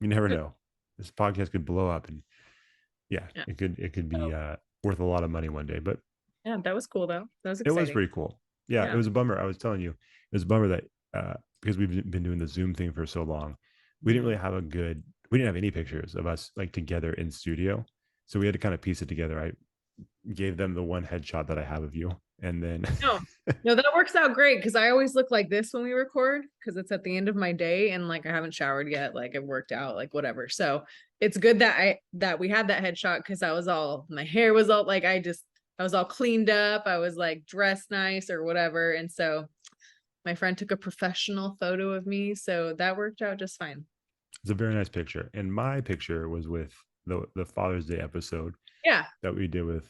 You never know. This podcast could blow up, and yeah, Yeah. it could be worth a lot of money one day. But Yeah, that was cool though. That was it was exciting. pretty cool. Yeah, it Yeah. was a bummer. I was telling you, it was a bummer that because we've been doing the Zoom thing for so long, we didn't really have we didn't have any pictures of us like together in studio. So we had to kind of piece it together. I gave them the one headshot that I have of you. And then No, that works out great because I always look like this when we record because it's at the end of my day and like I haven't showered yet, like I've worked out, like whatever. So it's good that we had that headshot because I was all my hair was all like I was all cleaned up. I was like dressed nice or whatever. And so my friend took a professional photo of me. So that worked out just fine. it's a very nice picture. And my picture was with the Father's Day episode Yeah. that we did with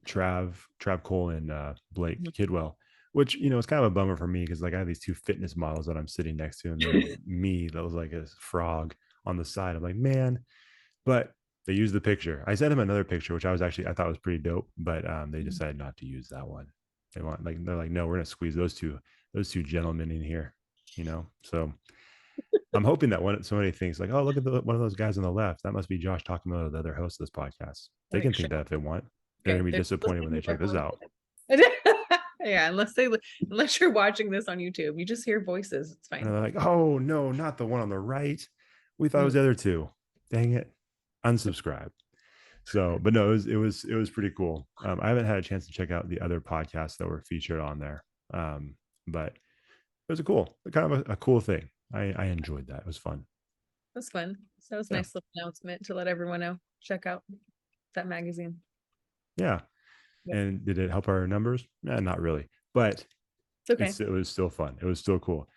Trav Cole and Blake Kidwell, which it's kind of a bummer for me because like I have these two fitness models that I'm sitting next to, and then me that was like a frog on the side. I'm like, man, but they used the picture. I sent him another picture, which I thought was pretty dope, but they decided not to use that one. They're like, no, we're gonna squeeze those two gentlemen in here, So I'm hoping that somebody thinks like, oh, look at one of those guys on the left. That must be Josh Takimoto, the other host of this podcast. They can think that if they want. They're Okay. gonna be disappointed when they check this out. Yeah, unless you're watching this on YouTube, you just hear voices. It's And fine. they're like, oh no, not the one on the right. We thought it was the other two. Dang it. Unsubscribe. So, but no, it was pretty cool. I haven't had a chance to check out the other podcasts that were featured on there. But it was kind of a cool thing. I enjoyed that. It was fun. That's fun. So that was a Yeah. nice little announcement to let everyone know. Check out that magazine. Yeah. Yep. And did it help our numbers? Not really, but It's okay. it was still fun. It was still cool.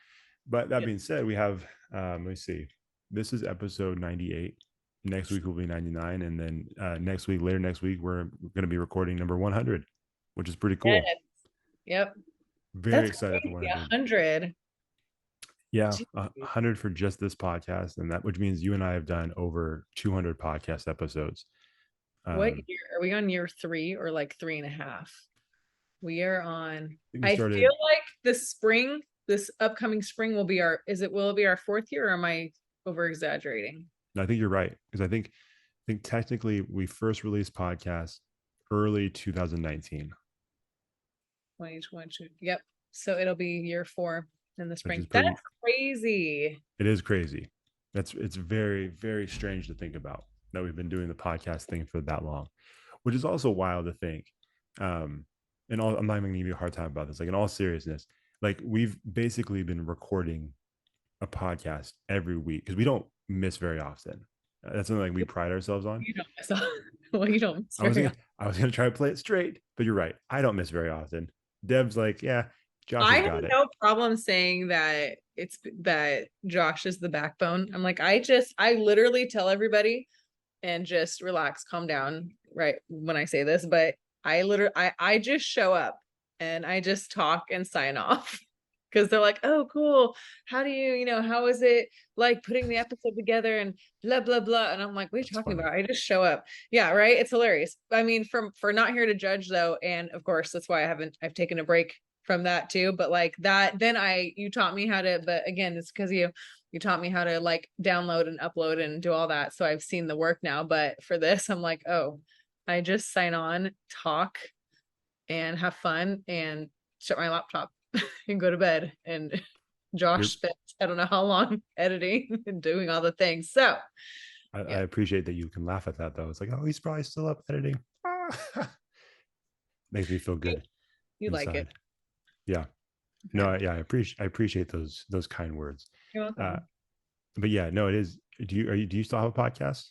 But that Yep. being said, we have let me see. This is episode 98. Next week will be 99, and then later next week, we're going to be recording number 100, which is pretty Yes. cool. Yep. Very That's excited for crazy. 100. 100. Yeah, 100 for just this podcast, and that which means you and I have done over 200 podcast episodes. What Um, year are we on? Year 3 or like 3.5? We are on. we I started. feel like this upcoming spring will it be our 4th year, or am I over exaggerating? I think you're right because I think technically we first released podcasts early 2019, 2022. Yep. So it'll be year 4 in the which is spring. That's pretty. crazy. It is crazy. It's very very strange to think about that we've been doing the podcast thing for that long, which is also wild to think. Um, I'm not even gonna give you a hard time about this. Like in all seriousness, like we've basically been recording a podcast every week because we don't miss very often. That's something like we pride ourselves on. You don't miss well, you don't miss very often. I was gonna try to play it straight, but you're right. I don't miss very often. Deb's like, yeah, Josh I has have got it. no problem saying that Josh is the backbone. I'm like, I literally tell everybody and just relax, calm down, right when I say this, but I just show up and I just talk and sign off. Because they're like, oh, cool. How do how is it like putting the episode together and blah, blah, blah. And I'm like, what are you That's talking funny. about? I just show up. Yeah, right. It's hilarious. I mean, for not here to judge though. And of course, that's why I've taken a break from that too. But like that, then you taught me how to, but again, it's because you taught me how to like download and upload and do all that. So I've seen the work now. But for this, I'm like, oh, I just sign on, talk, and have fun and shut my laptop and go to bed. And You're, Josh spent I don't know how long editing and doing all the things. So I yeah, appreciate that you can laugh at that though. It's like, oh, he's probably still up editing. Makes me feel you, good you like it. inside. Yeah. Okay. No, yeah, I appreciate those kind words. You're Uh, welcome. but yeah, no, it is. Do you still have a podcast,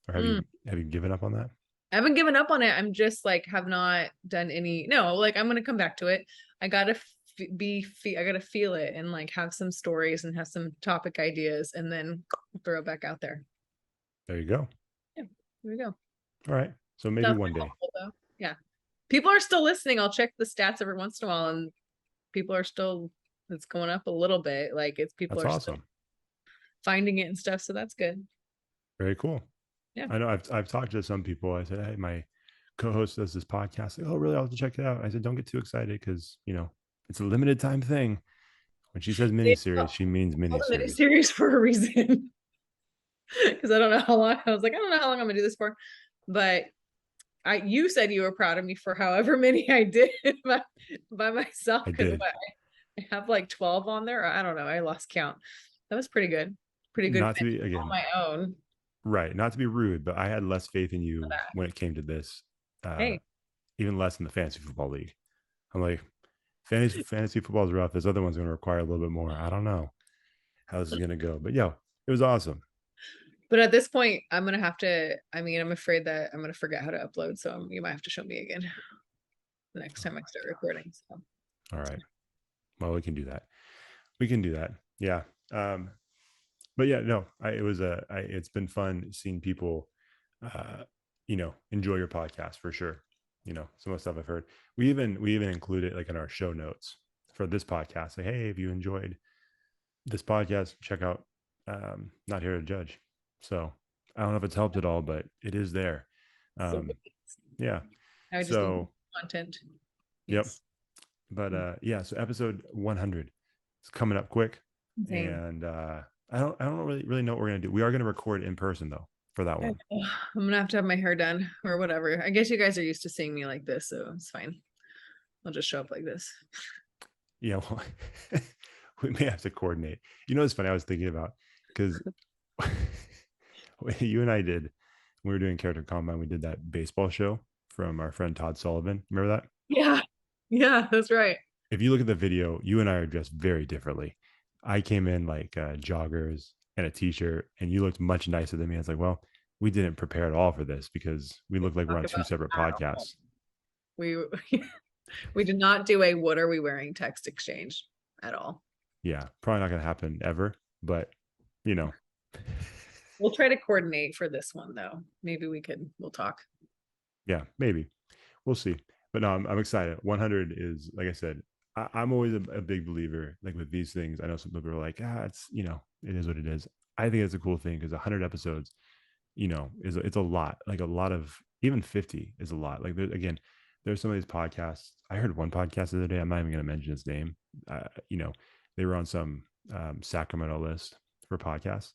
or Mm. have you given up on that? I haven't given up on it. I'm just like have not done any. No, like I'm gonna come back to it. I gotta I gotta feel it and like have some stories and have some topic ideas and then throw it back out there. There you go. Yeah, here we go. All right. So maybe Sounds one day. helpful though. Yeah, people are still listening. I'll check the stats every once in a while, and people are still. It's going up a little bit. Like it's people That's are still awesome. finding it and stuff. So that's good. Very cool. Yeah. I know I've talked to some people. I said, hey, my co-host does this podcast. Like, oh, really? I'll have to check it out. I said, don't get too excited because it's a limited time thing. When she says They miniseries, she means called a miniseries. miniseries for a reason. Because I don't know how long. I was like, I don't know how long I'm gonna do this for. But you said you were proud of me for however many I did by myself. I Because did. I have like 12 on there. I don't know. I lost count. That was pretty good. Pretty good Not to be on again, my own. right. Not to be rude, but I had less faith in For you that. when it came to this. Uh, Hey, even less in the fantasy football league. I'm like, fantasy football is rough. This other one's going to require a little bit more. I don't know how this is going to go, but yo, it was awesome. but at this point, I'm gonna have to. I mean, I'm afraid that I'm gonna forget how to upload, so you might have to show me again the next time I start recording. So All right. Well, we can do that. We can do that. Yeah. But yeah, no, it's been fun seeing people, uh, enjoy your podcast for sure. Some of the stuff I've heard. We even include it like in our show notes for this podcast. Say, hey, if you enjoyed this podcast, check out Not Here to Judge. So I don't know if it's helped at all, but it is there. so Yeah. I just need So content. yep. Yes. But yeah, so episode 100 is coming up quick. Same. And I don't really know what we're gonna do. We are gonna record in person though for that one. I'm gonna have to have my hair done or whatever. I guess you guys are used to seeing me like this, so it's fine. I'll just show up like this. Yeah, well, we may have to coordinate. It's funny. I was thinking about because you and I did when we were doing Character Combine. We did that baseball show from our friend Todd Sullivan. Remember that? Yeah. Yeah, that's right. If you look at the video, you and I are dressed very differently. I came in like joggers. and a t-shirt, and you looked much nicer than me. I was like, well, we didn't prepare at all for this because we look like we're Talk on two about separate at all. podcasts. We we did not do a what are we wearing text exchange at all. Yeah, probably not going to happen ever, but you know, We'll try to coordinate for this one though. Maybe we'll talk. yeah, maybe we'll see. But no, I'm excited. 100 is, like I said, I'm always a big believer. Like with these things, I know some people are like, it's it is what it is. I think it's a cool thing because 100 episodes, it's a lot. Like a lot of, even 50 is a lot. Like again, there's some of these podcasts. I heard one podcast the other day. I'm not even going to mention his name. They were on some Sacramento list for podcasts.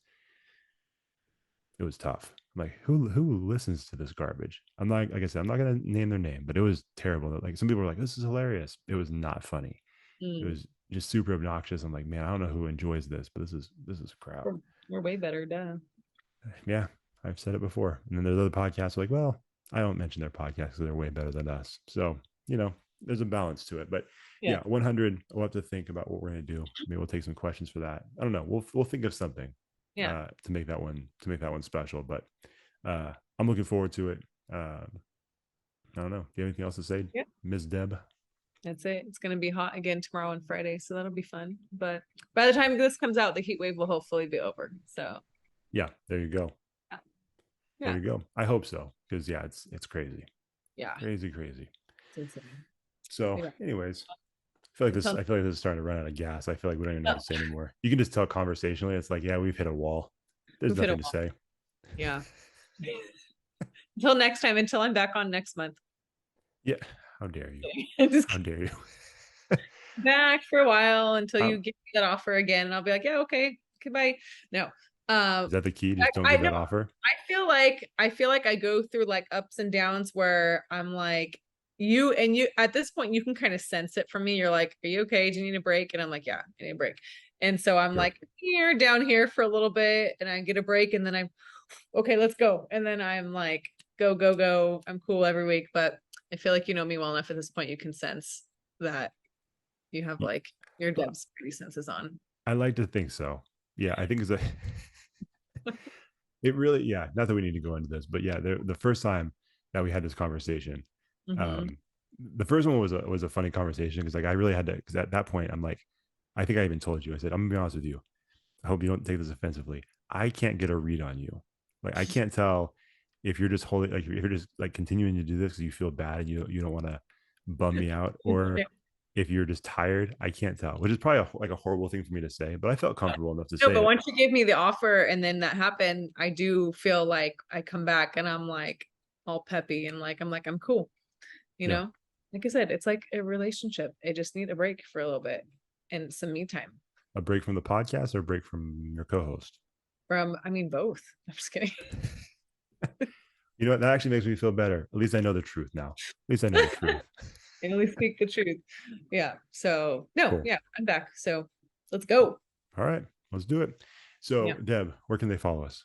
It was tough. I'm like, who listens to this garbage? I'm not, like I said, I'm not gonna name their name, but it was terrible. Like some people were like, this is hilarious. It was not funny. It was just super obnoxious. I'm like, man, I don't know who enjoys this, but this is crap. We're way better, duh. Yeah, I've said it before. And then there's other podcasts like, well, I don't mention their podcasts because they're way better than us. So, there's a balance to it. But yeah, 100, we'll have to think about what we're gonna do. Maybe we'll take some questions for that. I don't know. We'll think of something. To make that one special. But I'm looking forward to it. I don't know. Do you have anything else to say, Ms. Deb? That's it. It's going to be hot again tomorrow and Friday, so that'll be fun. But by the time this comes out, the heat wave will hopefully be over. So yeah, there you go. Yeah. There you go. I hope so, because it's crazy. Yeah, crazy. it's insane. So, anyways, I feel like this is starting to run out of gas. I feel like we don't even know what to say anymore. You can just tell conversationally. It's like, yeah, we've hit a wall. There's nothing to say. Yeah. Until next time. Until I'm back on next month. Yeah. How dare you? How dare you? Back for a while until you give me that offer again, and I'll be like, yeah, okay, goodbye. No. Is that the key? Just don't give that offer. I feel like I go through like ups and downs where I'm like, you at this point you can kind of sense it from me. You're like, are you okay? Do you need a break? And I'm like, yeah, I need a break. And so I'm like down here for a little bit, and I get a break, and then I'm okay, let's go. And then I'm like, go. I'm cool every week. But I feel like you know me well enough at this point, you can sense that you have like your Deb's pretty senses on. I like to think so. Yeah, I think it really, not that we need to go into this, but yeah, the first time that we had this conversation, the first one was a funny conversation because like I really had to, because at that point I'm like, I think I even told you, I said, I'm gonna be honest with you, I hope you don't take this offensively, I can't get a read on you. Like I can't tell if you're just holding, like if you're just like continuing to do this because you feel bad and you don't want to bum me out, or if you're just tired. I can't tell, which is probably a horrible thing for me to say, but I felt comfortable enough to say. But once you gave me the offer and then that happened, I do feel like I come back and I'm like all peppy and like I'm cool. You know, like I said, it's like a relationship. I just need a break for a little bit and some me time. A break from the podcast or a break from your co-host? Both. I'm just kidding. You know what? That actually makes me feel better. At least I know the truth now. At least I know the truth. I only speak the truth. Yeah. So no, cool. I'm back. So let's go. All right, let's do it. So Deb, where can they follow us?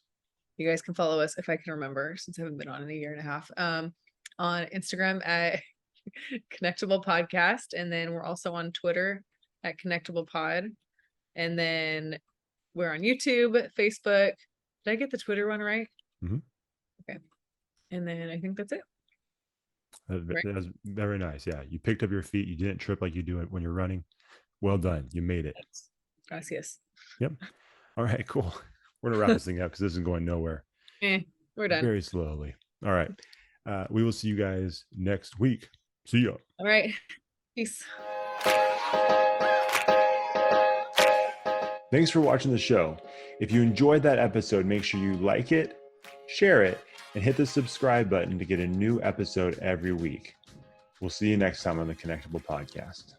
You guys can follow us, if I can remember, since I haven't been on in a year and a half, on Instagram at Connectable Podcast. And then we're also on Twitter at Connectable Pod. And then we're on YouTube, Facebook. Did I get the Twitter one right? Okay. And then I think that's it. That was very nice. Yeah. You picked up your feet. You didn't trip like you do it when you're running. Well done. You made it. Gracias. Yep. All right, cool. We're going to wrap this thing up because this isn't going nowhere. We're done. Very slowly. All right. We will see you guys next week. See ya. All right. Peace. Thanks for watching the show. If you enjoyed that episode, make sure you like it, share it, and hit the subscribe button to get a new episode every week. We'll see you next time on the Connectable Podcast.